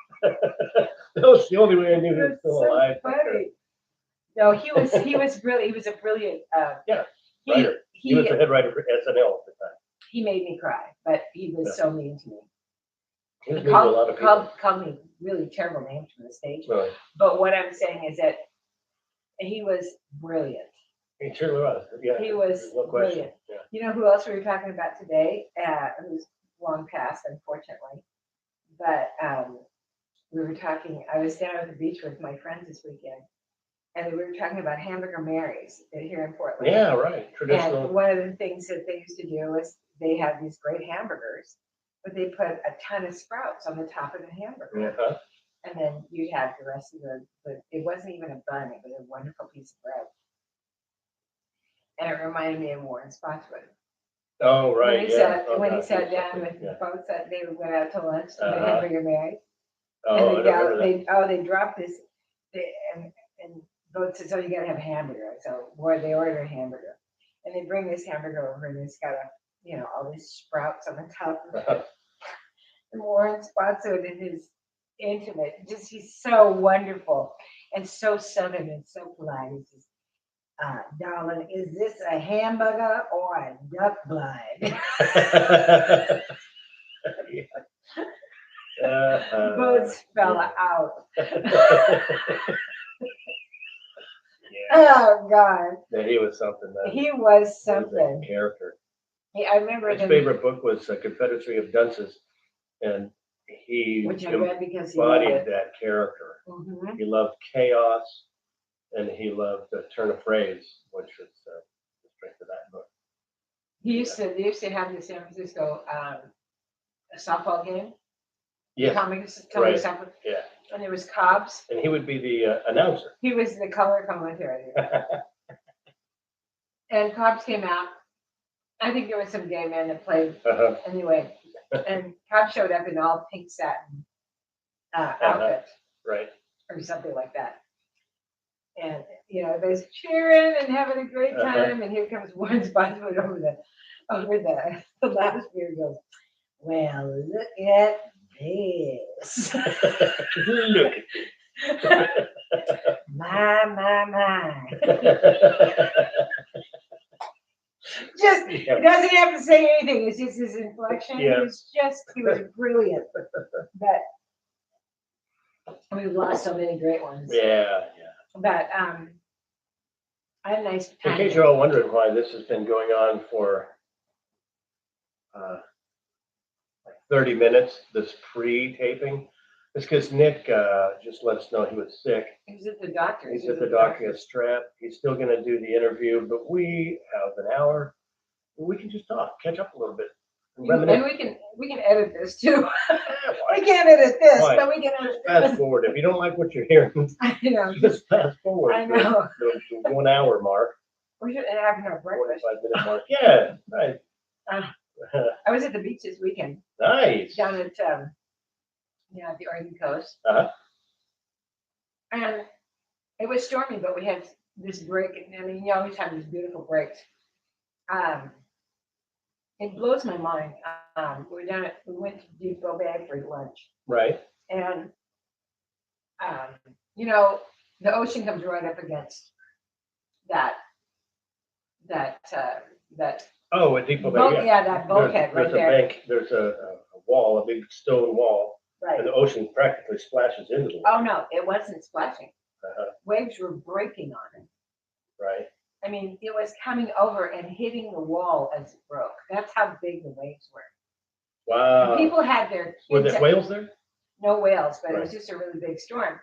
That was the only way I knew he was That's still so alive. funny. No, he was really, he was a brilliant, Yeah, he, writer. He was the he, head writer for SNL at the time. he made me cry, but he was Yeah. so mean to me. He was He mean to a lot of people. called me really terrible names from the stage. Really. But what I'm saying is that he was brilliant. He surely was. Yeah. He was there's no question. brilliant. Yeah. You know who else we were talking about today? Who's long past, unfortunately. But we were talking, I was down at the beach with my friends this weekend, and we were talking about Hamburger Marys here in Portland. Yeah, right. Traditional. And one of the things that they used to do was they had these great hamburgers, but they put a ton of sprouts on the top of the hamburger. Yeah. And then you'd have the rest of the, it wasn't even a bun, it was a wonderful piece of bread. And it reminded me of Warren Spotswood. Oh, right. When he yeah. sat, when he God, sat was down something. with Yeah. both, they went out to lunch to the Uh-huh. Hamburger Marys. Oh, And I the don't gal, remember they dropped this, and both said, so you gotta have a hamburger. So they order a hamburger. And they bring this hamburger over and it's got all these sprouts on the top of it. that. And Warren Spotswood and his intimate, just he's so wonderful and so southern and so polite. He says, darling, is this a hamburger or a duck blood? Both fell out. Yeah. Oh God. Yeah, he was something. Man. He was He was a something. character. I remember His them, favorite book was Confederacy of Dunces, and he which I read because he loved embodied it. that character. Mhm. He loved chaos, and he loved a turn of phrase, which was the strength of that book. They used to have the San Francisco a softball game. Yes, Comic right. softball, yeah. and there was Cobbs. And he would be the announcer. He was the color commentator. And Cobbs came out. I think there was some gay man that played Uh-huh. anyway. And Cobbs showed up in all pink satin outfit Right. or something like that. And everybody's cheering and having a great time. And here comes Warren Spotswood over the last beer and goes, well, look at this. Look. My. Just he doesn't have to say anything. It's just his inflection. Yeah. He was brilliant. But we've lost so many great ones. Yeah. But I had a nice In time. case you're all wondering why this has been going on for like 30 minutes, this pre-taping, it's because Nick just let us know he was sick. He was at the doctor. He's at the doctor, at Strap. He's still going to do the interview, but we have an hour. We can just talk, catch up a little bit. And And reminisce. we can edit this too. We can't edit this, Why? but we can edit Fast this. forward. If you don't like what you're hearing, just fast forward. I know. The 1 hour mark, We should have our breakfast. 45-minute mark. Yeah, right. I was at the beach this weekend Nice. down at at the Oregon coast. Uh-huh. And it was stormy, but we had this break. And I mean, you always have these beautiful breaks. it blows my mind. We went to Depot Bay for lunch, Right? and um, you know, the ocean comes right up against that that that Oh, at Depot Bay, boat, yeah. yeah, that bulkhead right There's a there. bank, there's a wall, a big stone wall, Right. and the ocean practically splashes into the Oh wall. no, it wasn't splashing. Uh-huh, Waves were breaking on it. right? I mean, it was coming over and hitting the wall as it broke. That's how big the waves were. And Wow. people had their Were kids. there whales there? No whales, but it was Right. just a really big storm.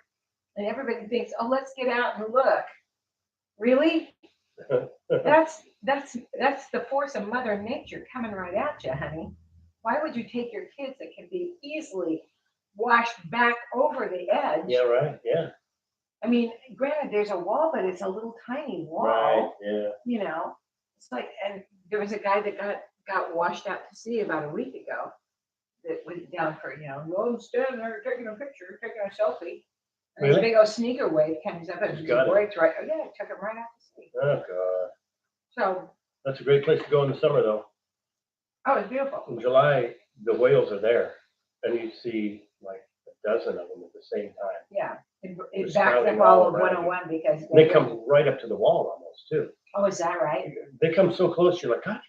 And everybody thinks, oh, let's get out and look. Really? That's the force of Mother Nature coming right at you, honey. Why would you take your kids that can be easily washed back over the edge? Yeah, right, yeah. I mean, granted, there's a wall, but it's a little tiny wall. Right, yeah. You know, it's like, and there was a guy that got washed out to sea about a week ago. That went down for, no, standing there taking a picture, taking a selfie. And this Really? big old sneaker wave comes up and Just just got it. breaks right. Oh yeah, it took him right out to sea. Oh, God. So, That's a great place to go in the summer, though. oh, it's beautiful. In July, the whales are there, and you see like a dozen of them at the same time. Yeah, it Just backs sprouting up all all of around you. 101 because They come right up to the wall almost, too. Oh, is that right? They come so close, you're like, God,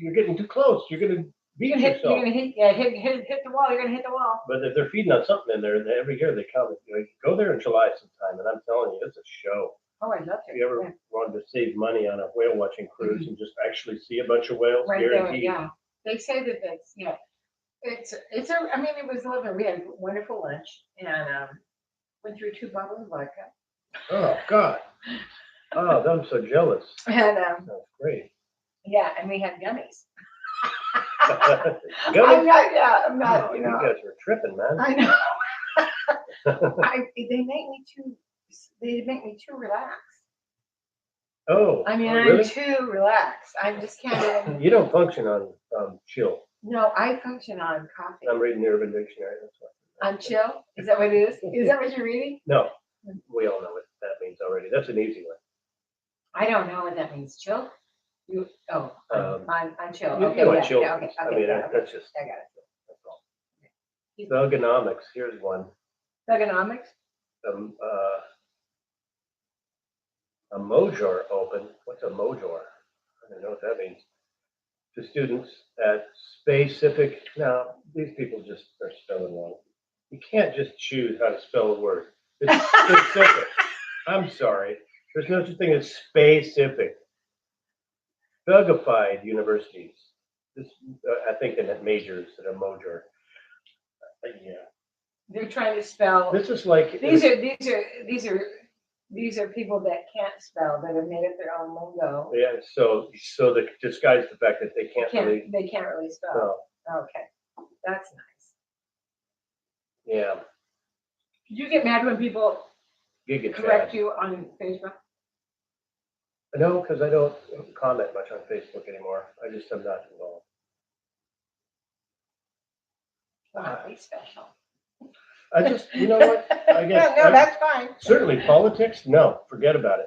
you're getting too close. You're going to beat You're yourself. gonna hit, yeah, hit the wall. You're gonna hit the wall. But if they're feeding on something in there, every year they come. Go there in July sometime, and I'm telling you, it's a show. Oh, I love If it. you ever Yeah. wanted to save money on a whale watching cruise and just actually see a bunch of whales, Right there, guaranteed. yeah. They say that it's, I mean, it was lovely. We had a wonderful lunch and went through 2 bottles of vodka. Oh God! Oh, I'm so jealous. And That's great. yeah, and we had gummies. I'm Gummies? not, yeah, I'm not, Oh, you guys were tripping, man. I know. They make me too relaxed. Oh, I mean, oh, I'm really? too relaxed. I just can't even. You don't function on chill. No, I function on coffee. I'm reading the Urban Dictionary. That's why. On chill? Is that what it is? Is that what you're reading? No, we all know what that means already. That's an easy one. I don't know what that means. Chill? On chill. You Okay, know what yeah, chill yeah, means. okay, I mean, yeah, okay. that's just I got it. that's all. Thugonomics. Here's one. Thugonomics? A Mojor open. What's a Mojor? I don't know what that means. To students at Spaycific. Now, these people just are spelling wrong. You can't just choose how to spell a word. It's specific. I'm sorry. There's no such thing as Spaycific. Thugified universities. This, I think, in that majors at a Mojor. Yeah. They're trying to spell. This is like These are people that can't spell, that have made up their own lingo. Yeah, so to disguise the fact that they can't really. They can't really spell. No, Okay, that's nice. yeah. Did you get mad when people Giga correct chat. you on Facebook? No, because I don't comment much on Facebook anymore. I just am not involved. Wow, special. I just, you know what? I guess No, that's fine. certainly politics. No, forget about it.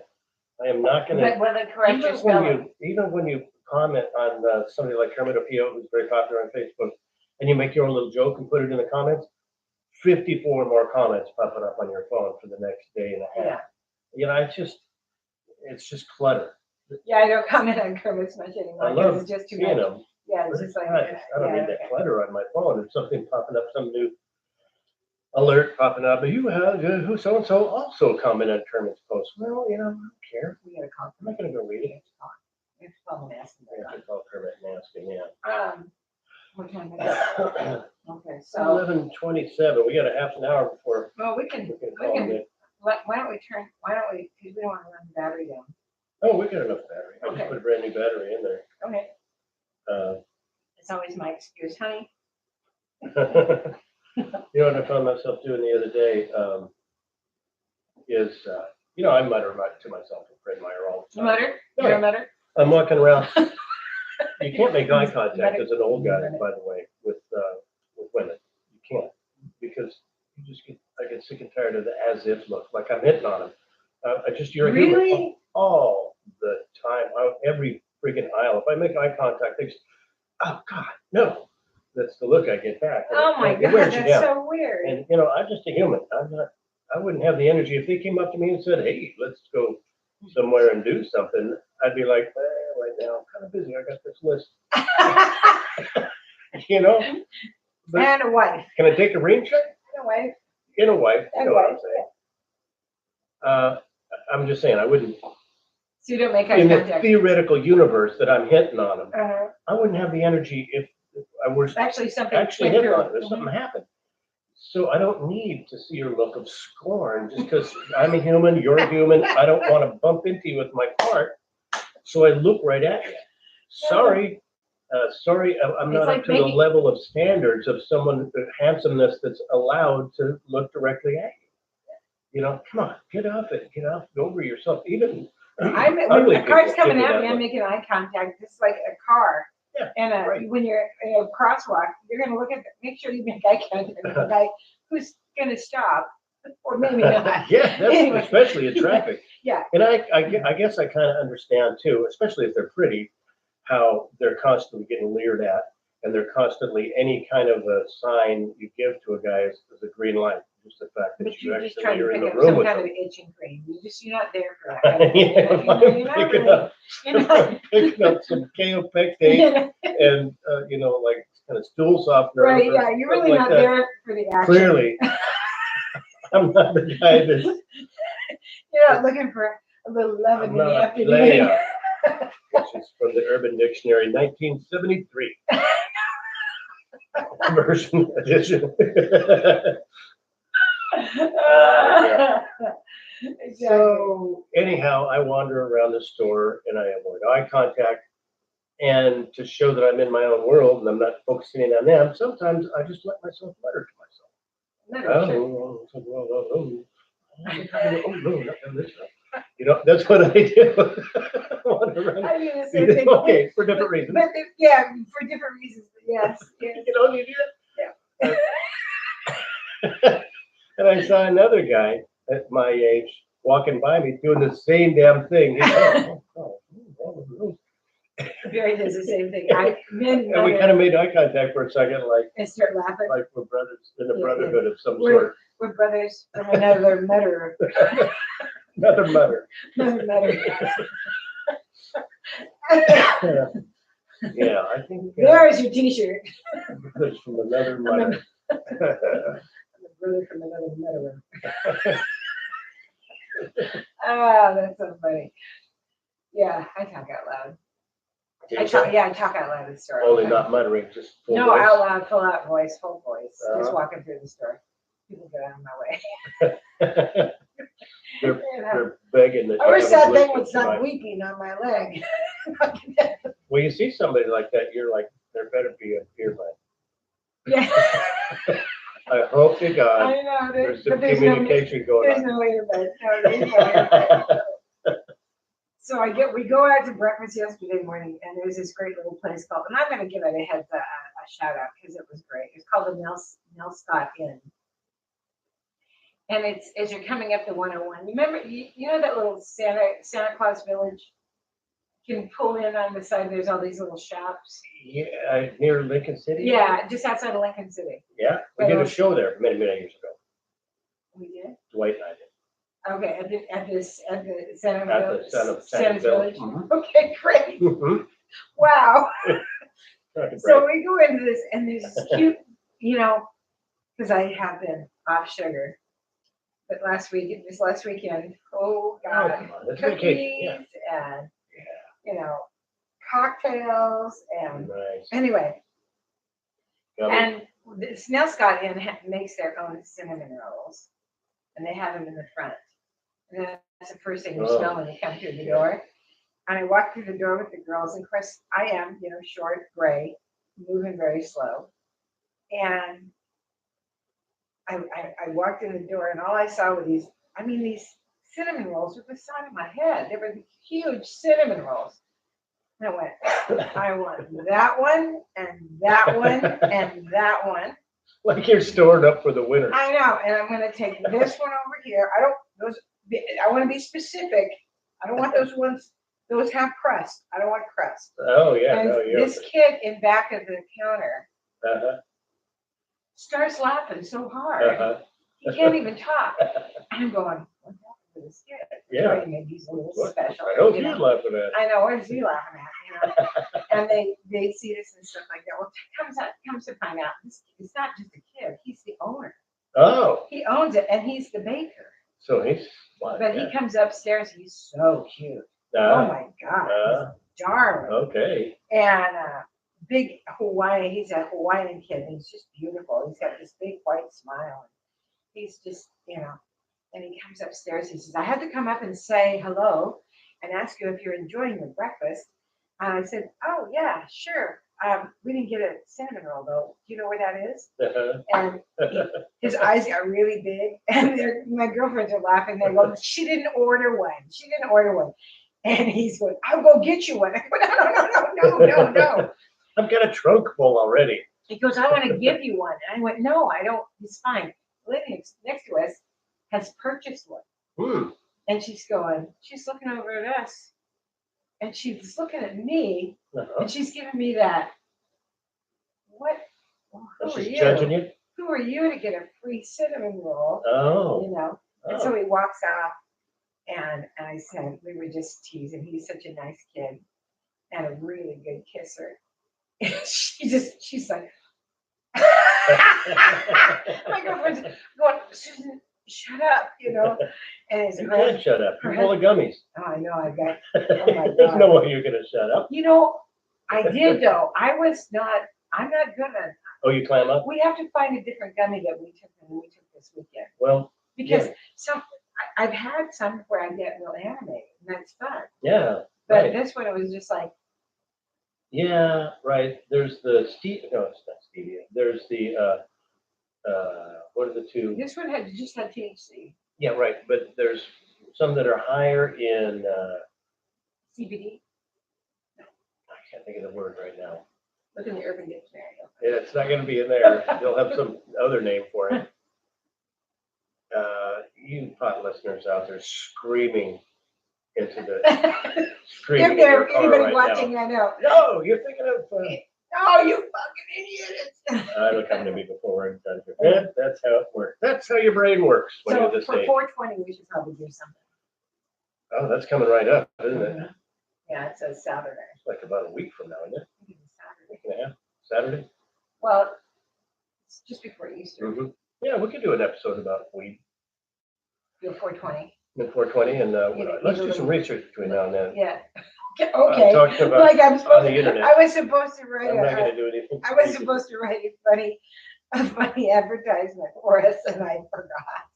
I am not going But to. when they correct your spelling. Even when you comment on somebody like Kermit Apio, who's very popular on Facebook, and you make your own little joke and put it in the comments, 54 more comments popping up on your phone for the next day and a half. Yeah. You know, it's just clutter. Yeah, I don't comment on Kermit's much anymore. I love it's just too seeing much. them. Yeah, it's But just like. I don't yeah, need that okay. clutter on my phone. There's something popping up, some new alert popping up. You have who so and so also comment on Kermit's post. Well, you know, I don't care. We gotta call. I'm not going to go read it. We have to call them and ask them. I have to call Kermit and ask him. Yeah. What time is it? Okay, so, 11:27. We got a half an hour before well, we can call him in. why don't we, because we don't want to run the battery down. Oh, we got enough battery. I Okay. just put a brand new battery in there. Okay, it's always my excuse, honey. You know what I found myself doing the other day is, I mutter to myself and Fred Meyer all the time. Mutter? Oh, You're a mutter? I'm walking around. You can't make eye contact as an old guy, Mutter. by the way, with women. You can't because I get sick and tired of the as if look, like I'm hitting on them. You're a human Really? all the time, every freaking aisle. If I make eye contact, oh God, no. That's the look I get back. and Oh my it God, wears you that's down. so weird. And I'm just a human. I wouldn't have the energy if they came up to me and said, "Hey, let's go somewhere and do something." I'd be like, right now I'm kind of busy. I got this list, you know. But And a wife. can I take a rain check? And a wife. In a wife, you And know a what I'm wife. saying. I'm just saying, I wouldn't. So you don't make eye In the contact. theoretical universe that I'm hitting on them, Uh, I wouldn't have the energy if I were actually, something actually came hitting through. on it, if something happened. So I don't need to see your look of scorn just because I'm a human, you're a human. I don't want to bump into you with my fart. So I look right at you. Sorry. Sorry, I'm It's not like up to the making- level of standards of someone handsomeness that's allowed to look directly at you. Come on, get off it, get off, go over yourself. Even I'm, when ugly a car's people give coming me at that me, I'm look. making eye contact, just like a car. Yeah, And right. when you're in a crosswalk, you're gonna look at, make sure you make eye contact with the guy who's gonna stop, or maybe not. Yeah, that's Anyway. especially in traffic. Yeah. And I guess I kind of understand too, especially if they're pretty, how they're constantly getting leered at, and they're constantly, any kind of a sign you give to a guy is a green light. Just the fact that But you you're just trying actually to are in pick the up room some with kind them. of itching cream. You're not there for that kind of thing. Yeah, if I'm You're not picking really, up, you're if not, I'm picking up some kaopectate and like kind of stool softener. right, or yeah, you're something really like not that. there for the action. Clearly, I'm not the guy that's. You're not looking for a little love in I'm the not a afternoon. player, which is from the Urban Dictionary, 1973 version edition. Exactly. So anyhow, I wander around the store and I avoid eye contact. And to show that I'm in my own world and I'm not focusing in on them, sometimes I just let myself mutter to myself. Oh, no, not done this right. That's what I do. Wander around. I do the same thing. Okay, for different reasons. But yeah, for different reasons. But yes. Yes. You do it? And I saw another guy at my age walking by me doing the same damn thing. Barry does the same thing. Men And we kind of made eye contact for a second, and start laughing. like we're brothers in a Yeah, brotherhood of some We're- sort. We're brothers from another mother. Another mutter. Another mother. Yeah, I think There's your T-shirt. brothers from another mutter. I'm a brother from another mother. Oh, that's so funny. Yeah, I talk out loud. I talk out loud in the store. Only not muttering, just full No, voice. out loud, full out voice, full voice. Just Uh-huh. walking through the store. People get out of my way. They're You know. they're begging that. I wish have a that thing list would of stop tonight. weeping on my leg. When you see somebody like that, you're like, there better be an earbud. Yeah, I hope to God I know. there's But some there's no, communication going there's on. no earbud. No, there's no earbud. So we go out to breakfast yesterday morning, and there's this great little place called, and I'm going to give it a shout out because it was great. It's called the Nell Scott Inn, and it's as you're coming up the 101. Remember, you know that little Santa Claus Village? You can pull in on the side. There's all these little shops. Yeah, near Lincoln City? Yeah, just outside of Lincoln City. Yeah, we did a show there many, many years ago. We did. Dwight and I did. Okay, at the Santa At the Santa Santa's Village. Village. Okay, great. Mhm. Wow. Right. So we go into this, and there's this cute, because I have been off sugar. But this last weekend, oh Oh, God, come on, it's cookies vacation. and, cocktails Yeah, and, nice. anyway. Yummy. And the Snail Scott Inn makes their own cinnamon rolls, and they have them in the front. And that's the first thing you Oh. smell when you come through the door. And I walk through the door with the girls, and of course I am, short, gray, moving very slow. And I walked in the door, and all I saw were these cinnamon rolls with the side of my head. They were huge cinnamon rolls. And I went, I want that one, and that one, and that one. Like you're stored up for the winter. I know, and I'm gonna take this one over here. I want to be specific. I don't want those ones Those have crust. I don't want crust. Oh, yeah, And no, you're. this kid in back of the counter Uh-huh, starts laughing so hard. uh-huh. He can't even talk. I'm going, what happened to this kid? Yeah. Trying to make these a little What- special. I hope you you're know. laughing at. I know, what is he laughing at? And they see this and stuff like that. Well, comes to find out, it's not just a kid, he's the owner. Oh, He owns it and he's the baker. so he's. Well, But yeah. he comes upstairs, he's so cute. Oh Ah, my God, he's darling. okay. And big Hawaiian, he's a Hawaiian kid, and he's just beautiful. He's got this big white smile. He's just, and he comes upstairs. He says, I had to come up and say hello and ask you if you're enjoying your breakfast. And I said, oh, yeah, sure. We didn't get a cinnamon roll, though. Do you know where that is? Uh-huh. And his eyes got really big. And my girlfriends are laughing. They go, she didn't order one. She didn't order one. And he's going, I'll go get you one. I go, no. I've got a trunk full already. He goes, I want to give you one. And I went, no, I don't. It's fine. The lady next to us has purchased one. Hmm. And she's looking over at us. And she's looking at me. Uh-huh. And she's giving me that, what? Well, who are She's you? judging you? Who are you to get a free cinnamon roll? Oh. And so he walks off. And I said, we were just teasing. He's such a nice kid and a really good kisser. And she's like, my girlfriend's going, Susan, shut up, And it's You can't shut up. You're full of gummies. Oh, I know, I got, oh my There's God. no way you're gonna shut up. I did though. I'm not good at, Oh, you climb up? we have to find a different gummy that we took this weekend. Well, Because I've had some where I get real animated, and that's fun. yeah. But Right. this one, it was just like, Yeah, right. There's the no, it's not stevia. There's the what are the two? this one just had THC, Yeah, right. But there's some that are higher in CBD. I can't think of the word right now. Look in the Urban Dictionary. Yeah, it's not gonna be in there. They'll have some other name for it. You pot listeners out there screaming into the screaming If in your there's car anybody right watching, now. I know. No, you're thinking of. Oh, you fucking idiots! It'll come to me before we're done here. Yeah, that's how it works. That's how your brain works when So you're this for age. 420, we should probably do something. Oh, that's coming right up, isn't it? Yeah, it says Saturday. It's like about a week from now, isn't it? I think it's Saturday. Week and a half. Saturday? Well, it's just before Easter. Mm-hmm. Yeah, we could do an episode about weed Do a 420. in 420, and let's do some research between now and then. Yeah. Okay. I'm talking about Like I'm on supposed. the internet. I was supposed to write. I'm not going to do anything. I was supposed to write a funny advertisement for us, and I forgot.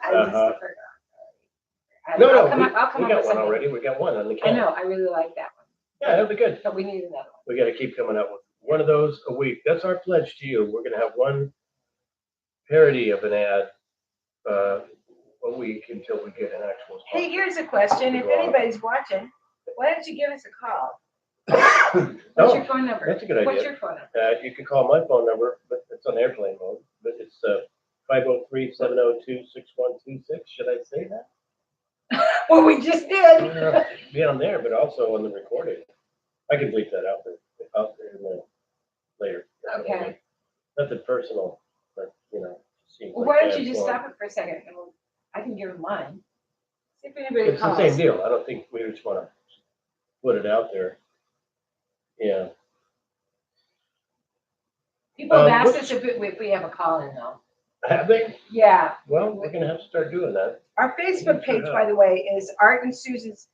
I just Uh-huh. forgot. No, I'll come we up got with one something. already. We got one on the I can. know. I really like that one, Yeah, that'll be good. but we need another one. We got to keep coming up with one of those a week. That's our pledge to you. We're going to have one parody of an ad a week until we get an actual spot. Hey, here's a question. If anybody's watching, why don't you give us a call? What's your phone number? That's a good What's idea. your phone number? You can call my phone number, but it's on airplane mode. But it's 503-702-6126. Should I say that? Well, we just did. Be on there, but also on the recording. I can bleep that out there in the later. Okay. Nothing personal, but seems Well, like why don't bad you just form. stop it for a second? And I can give them mine. See if anybody It's the calls. same deal. I don't think we just want to put it out there. Yeah. People have asked what's- us if we have a call in though. Have they? Yeah. Well, we're gonna have to start doing that. Our Facebook page, by the way, is Art and Susan's,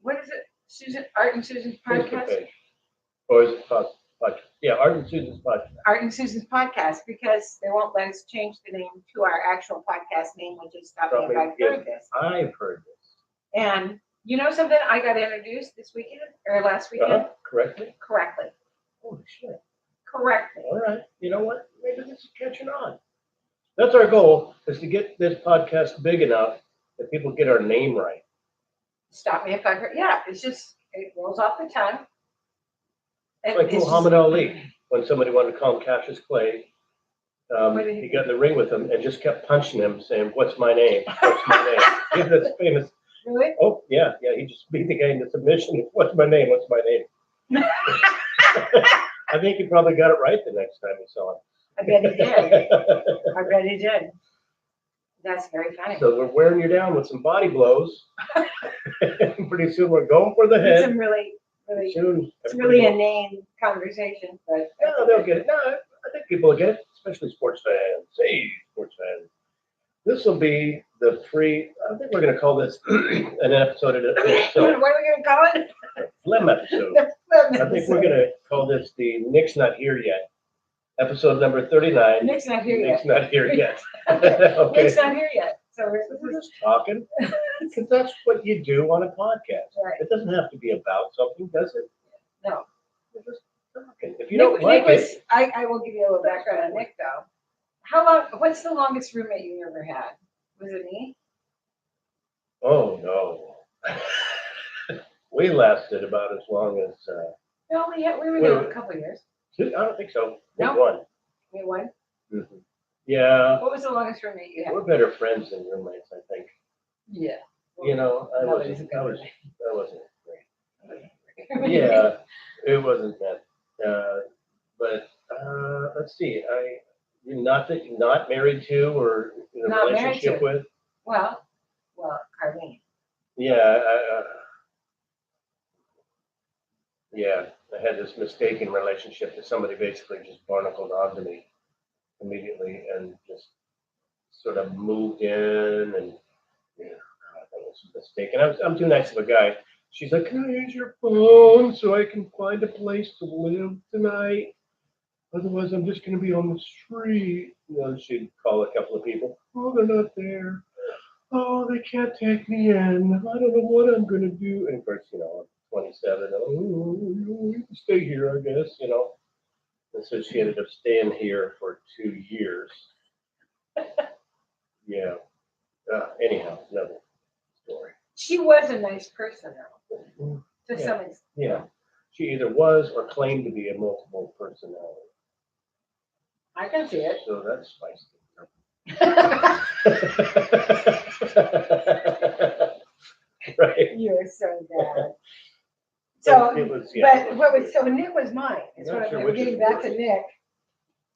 what is it? Art and Susan's Facebook podcast? page. Or is it podcast? Yeah, Art and Susan's podcast. Art and Susan's podcast, because they won't let us change the name to our actual podcast name, which is Stop Me If I've Heard This. I've heard this. And you know something? I got introduced this weekend, or last weekend, Correctly? correctly. Holy shit. Correctly. All right. You know what? Maybe this is catching on. That's our goal, is to get this podcast big enough that people get our name right. Stop Me If I've Heard. Yeah, it's just, it rolls off the tongue. And Like it's just- Muhammad Ali, when somebody wanted to call him Cassius Clay, What did he he got in the ring with him and just kept punching him, saying, "What's my name? What's my name?" Yeah, that's famous. Really? Oh, yeah, he just beat the guy into submission. What's my name? What's my name? I think he probably got it right the next time he saw I bet he did. him. I bet he did. That's very funny. So we're wearing you down with some body blows. Pretty soon we're going for the It's head. some really, Soon, it's really inane conversation, but. Yeah, they'll get it. No, I think people will get it, especially sports fans. Hey, sports fans. This will be the free. I think we're going to call this an episode of What itself. are we gonna call it? Phlegm episode. I think we're going to call this the Nick's Not Here Yet. Episode number 39. Nick's not here Nick's yet. not here yet. Nick's Okay. not here yet, so We're just talking. Because that's what you do on a podcast. Right. It doesn't have to be about something, does it? No. We're just talking. If you don't Nick like was, it, I will give you a little background on Nick though. How long, what's the longest roommate you ever had? Was it me? oh no. We lasted about as long as, No, we were there a couple of years. I don't think so. No? One. We won. Mhm. Yeah, What was the longest roommate you had? we're better friends than roommates, I think. Yeah. You know, I Nobody's wasn't, a good I wasn't great. roommate. Yeah, it wasn't that. But let's see. You're not married to or in a Not married relationship to. with? Well, Carlene. Yeah, yeah. I had this mistaken relationship that somebody basically just barnacled onto me immediately and just sort of moved in and yeah, God, that was a mistake. And I'm too nice of a guy. She's like, "Can I use your phone so I can find a place to live tonight? Otherwise, I'm just going to be on the street." You know, she'd call a couple of people. "Oh, they're not there. Oh, they can't take me in. I don't know what I'm going to do." And of course, you know, I'm 27. Oh, you can stay here, I guess, you know. And so she ended up staying here for 2 years. Yeah. Anyhow, another story. She was a nice person though, to Yeah. some extent. Yeah. She either was or claimed to be a multiple personality. I can see it. So that's spicy. Right. You're so bad. So, It was, yeah. but so Nick was mine. Is Not what sure I'm which getting is back worse. to Nick.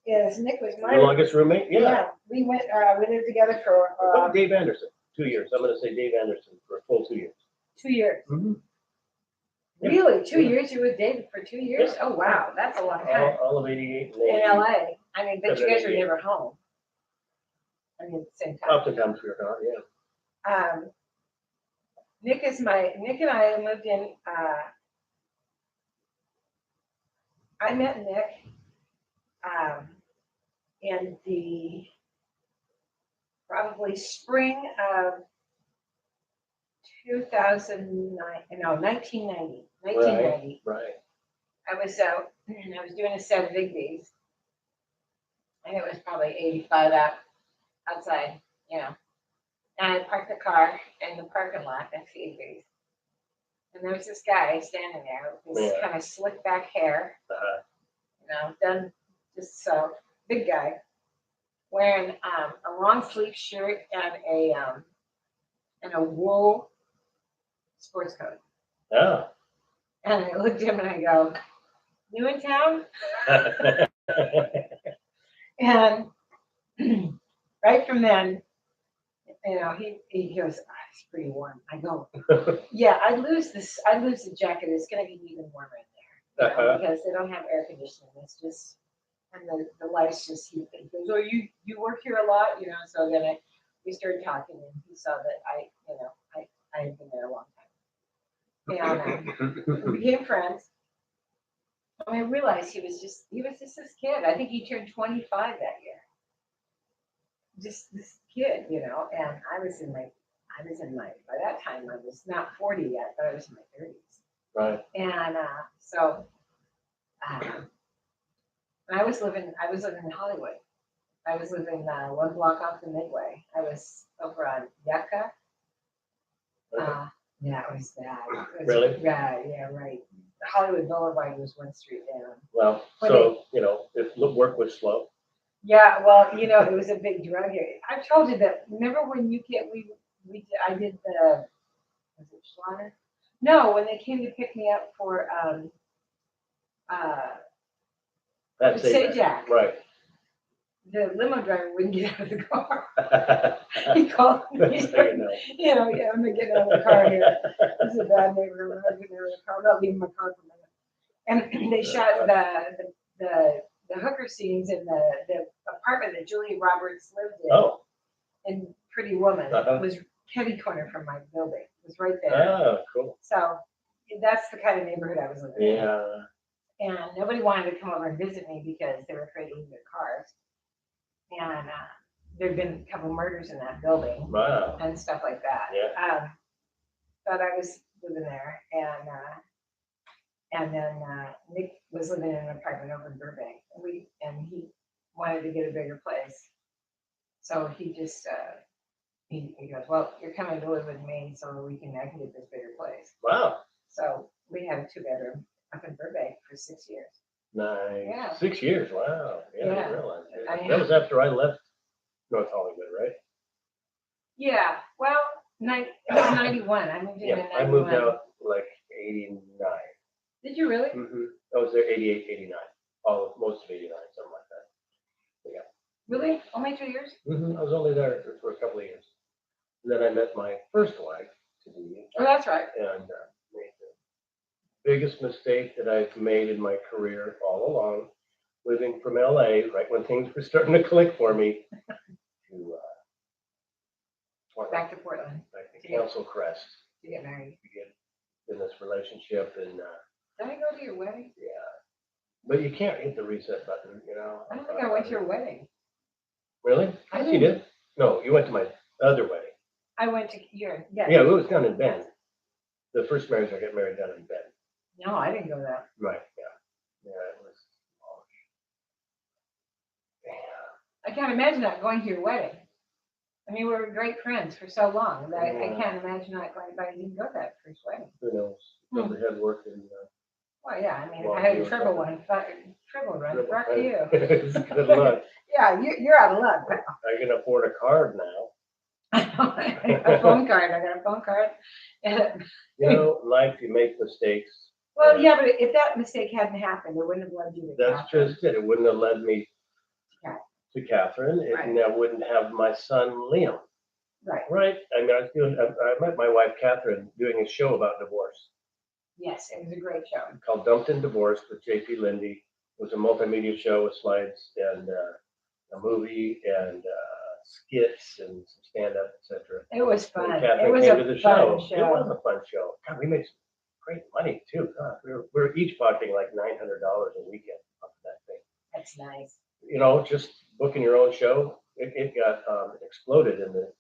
Is Nick was The mine. longest roommate? Yeah. We lived together for What about Dave Anderson? 2 years. I'm going to say Dave Anderson for a full 2 years. 2 years. Mm-hmm. Yeah. Really? 2 Yeah. years? You were with David for 2 years? Yeah. Oh wow, that's a long time. All of 88 and In 80. LA. I mean, but you guys were 88. never home. I mean, at the same time. Oftentimes we were not, yeah. Nick and I moved in, I met Nick, in the probably spring of 1990. Right. I was doing a set of Bigby's, and it was probably 85 outside, you know. And I parked the car in the parking lot next to Bigby's. And there was this guy standing there with this Yeah. kind of slick back hair, Uh-huh. you know, done just so big guy, wearing a long sleeve shirt and a wool sports coat. Oh. And I looked at him and I go, "New in town?" And right from then, you know, he goes, "It's pretty warm." I go, "Yeah, I'd lose the jacket. It's gonna be even warmer in there, you know, because they don't have air conditioning. It's just, and the lights just." He goes, "Oh, you work here a lot, you know?" So then we started talking, and he saw that I had been there a long time, and we became friends. And I realized he was just this kid. I think he turned 25 that year. Just this kid, you know, and I was in my, by that time I was not 40 yet, but I was in my 30s. Right. And so I was living in Hollywood. I was living 1 block off the Midway. I was over on Yucca. Okay. Yeah, it was bad. It was Really? bad, yeah, right. Hollywood Boulevard was 1 street down. Well, When so, you know, if work was slow. Yeah, well, you know, it was a big drug area. I've told you that. Remember when I did the Honor. No, when they came to pick me up for That's Sajak. Right. The limo driver wouldn't get out of the car. He called me. That's how you know. You know, yeah, I'm gonna get out of the car here. This is a bad neighborhood. We're not getting out of the car. I'm not leaving my car for a minute. And they shot the hooker scenes in the apartment that Julia Roberts lived in. Oh. In Pretty Woman. Uh-huh. Was kitty corner from my building. It was right there. Oh, cool. So that's the kind of neighborhood I was living in. Yeah. And nobody wanted to come over and visit me because they were afraid to leave their cars. And there'd been a couple murders in that building. Wow. And stuff like that. Yeah. But I was living there, and then Nick was living in an apartment over in Burbank, and he wanted to get a bigger place. So he just he goes, well, you're coming to live with me, so I can get this bigger place. Wow. So we had a 2-bedroom up in Burbank for 6 years. Nice. Yeah. 6 years. Wow. Yeah. I didn't realize I that was after I left North Hollywood, right? Yeah. Well, it was 91. I moved in in 91. I moved out like 89. Did you really? Mm-hmm. I was there 88, 89. Most of 89, something like that. Yeah. Really? Only 2 years? Mm-hmm. I was only there for a couple of years. And then I met my first wife, to be. Oh, that's right. And made the biggest mistake that I've made in my career all along, living from LA, right when things were starting to click for me, to Back to Portland. Back to Council Crest. To get married. To get in this relationship, and did I go to your wedding? yeah, but you can't hit the reset button, you know. I don't think I went to your wedding. Really? Yes, you did. No, you went to my other wedding. I went to your. Yeah. Yeah, it was down in Bend. The first marriage I got married down in Bend. No, I didn't go there. Right. Yeah. Yeah, it was. Yeah. I can't imagine not going to your wedding. I mean, we were great friends for so long that I can't imagine not going, but I didn't go to that first wedding. Who knows? Probably had work in. Well, yeah, I mean, if I had a triple run, fuck you. Good luck. Yeah, you're out of luck, pal. I can afford a card now. I got a phone card. You know, life, you make mistakes. Well, yeah, but if that mistake hadn't happened, it wouldn't have led you to That's Catherine. just it. It wouldn't have led me to Catherine, and I wouldn't have my son Liam. Right. Right. I mean, I met my wife Catherine doing a show about divorce. Yes, it was a great show. Called Dumped and Divorced with J.P. Lindy. It was a multimedia show with slides and a movie and skits and some stand-up, etc. It was fun. Catherine It was came a to the fun show. It was a fun show. God, we made some great money too. God, we were each pocketing like $900 a weekend off of that thing. That's nice. You know, just booking your own show, it got exploded in the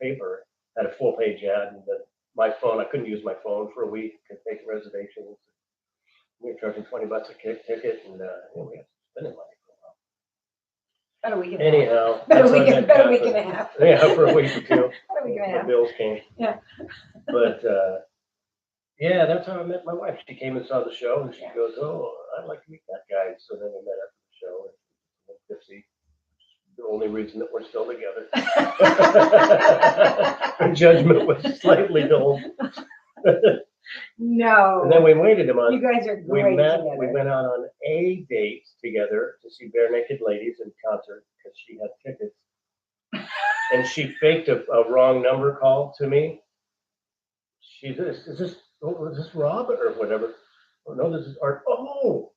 paper. Had a full-page ad, and my phone, I couldn't use my phone for a week. Could take reservations. We were charging $20 a ticket, and we had spending money for a while. About a week and Anyhow, about a week and a half. Yeah, for a week or two. About a week and a half. The bills came. Yeah. But yeah, that's how I met my wife. She came and saw the show, and she goes, "Oh, I'd like to meet that guy." So then we met after the show and went to see. The only reason that we're still together. Her judgment was slightly dull. No. And then we waited a month. You guys are We great met. together. We went out on a date together to see Bare Naked Ladies in concert because she had tickets, and she faked a wrong number call to me. She said, is this Rob or whatever? Oh, no, this is Art. Oh,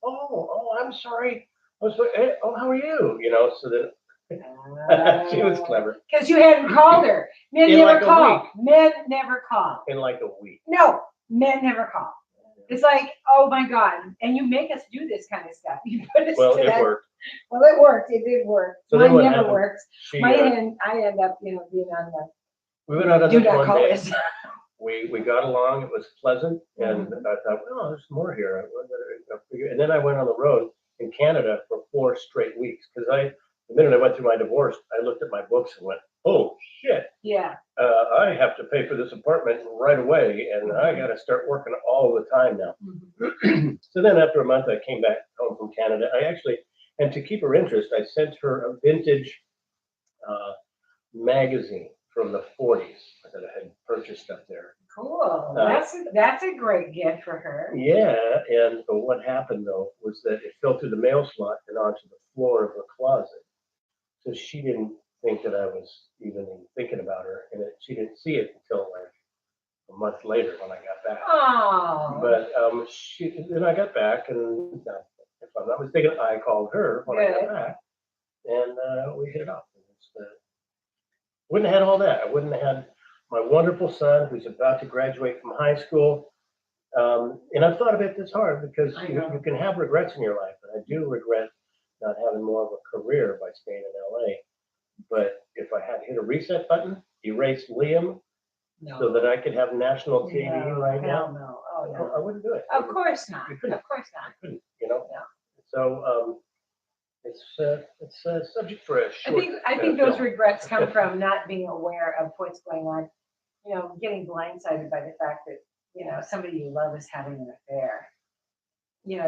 I'm sorry. Hey, how are you? You know, so then she was clever. Because you hadn't called her. Men In never like a call. week. Men never call. In like a week. No, men never call. It's like, oh my God. And you make us do this kind of stuff. You put us Well, to it that. worked. Well, it worked. It did work. So then Mine what never happened? works. She, I end up, being on the we went out on do this not one call day. list. We got along. It was pleasant, and I thought, well, there's more here. And then I went on the road in Canada for 4 straight weeks because the minute I went through my divorce, I looked at my books and went, oh shit, Yeah. I have to pay for this apartment right away, and I got to start working all the time now. Mhm. So then after a month, I came back home from Canada. And to keep her interest, I sent her a vintage magazine from the 40s that I had purchased up there Cool. That's a great gift for her. Yeah, and but what happened though was that it fell through the mail slot and onto the floor of her closet. So she didn't think that I was even thinking about her, and she didn't see it until like a month later when I got back. Oh. But then I got back, and if I'm not mistaken, I called her when I Good. got back, and we hit it off. Wouldn't have had all that. I wouldn't have had my wonderful son who's about to graduate from high school. And I've thought about this hard because I you know. can have regrets in your life, and I do regret not having more of a career by staying in LA. But if I had hit a reset button, erase Liam, No. so that I could have national TV No, right hell now, no. Oh, I no. wouldn't do it. Of course not. You couldn't. Of course not. Couldn't, you know. No. So it's a subject for a short. I think those film. regrets come from not being aware of what's going on, getting blindsided by the fact that, somebody you love is having an affair.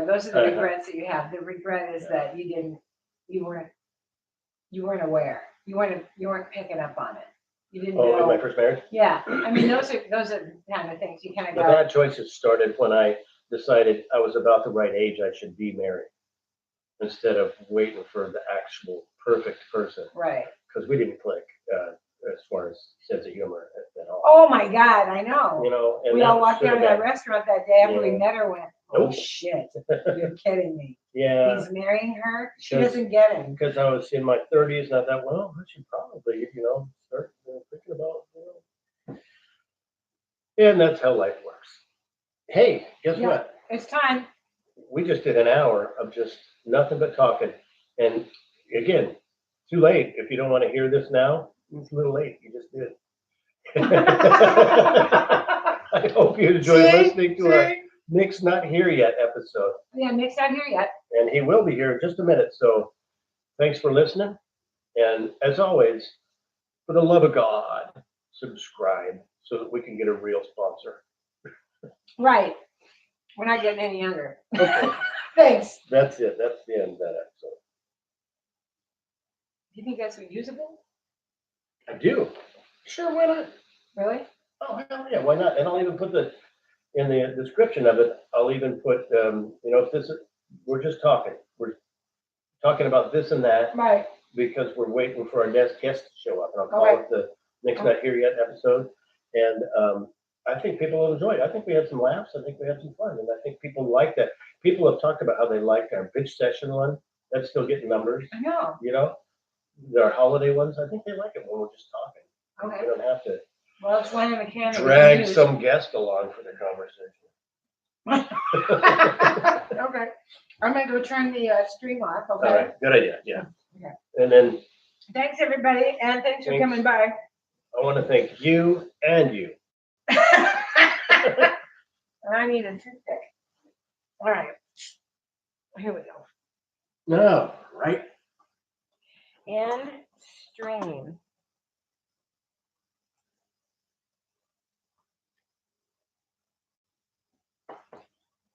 Those are the Uh-huh. regrets that you have. The regret is that you weren't aware. You weren't picking up on it. You didn't Oh, in know. my first marriage. Yeah. I mean, those are the kind of things you kind of The go, bad choices started when I decided I was about the right age I should be married, instead of waiting for the actual perfect person, right. because we didn't click as far as sense of humor at all. Oh my God, I know. And We all that walked should out of have that been- restaurant that day after we Yeah. met her, went, oh Nope. shit, you're kidding me. Yeah, He's marrying her. She Because- doesn't get him. because I was in my 30s, and I thought, well, I should probably, start thinking about, And that's how life works. Hey, guess Yeah. what? It's time. We just did an hour of just nothing but talking. And again, too late. If you don't want to hear this now, it's a little late. You just did. I hope you enjoyed listening to our Nick's Not Here Yet episode. Yeah, Nick's not here yet. And he will be here in just a minute. So thanks for listening. And as always, for the love of God, subscribe so that we can get a real sponsor. Right. We're not getting any younger. Okay. Thanks. That's it. That's the end of that episode. Do you think that's reusable? I do. Sure, why not? Really? Oh, hell yeah, why not? And I'll even put in the description of it, I'll even put, if this is, we're just talking. We're talking about this and that Right. because we're waiting for our next guest to show up. And I'll call Okay. it the Nick's Not Here Yet episode. And I think people will enjoy it. I think we had some laughs. I think we had some fun. And I think people like that. People have talked about how they liked our bitch session one. That's still getting numbers, I know. Our holiday ones. I think they like it when we're just talking. Okay. We don't have to Well, it's one in the can. that we drag can use. some guest along for the conversation. Okay. I'm gonna go turn the stream off. All Okay. right, good idea, yeah. Okay. And then Thanks, everybody, and thanks for Thanks. coming by. I want to thank you and you. I need a toothpick. All right. Here we go. No, right? And stream.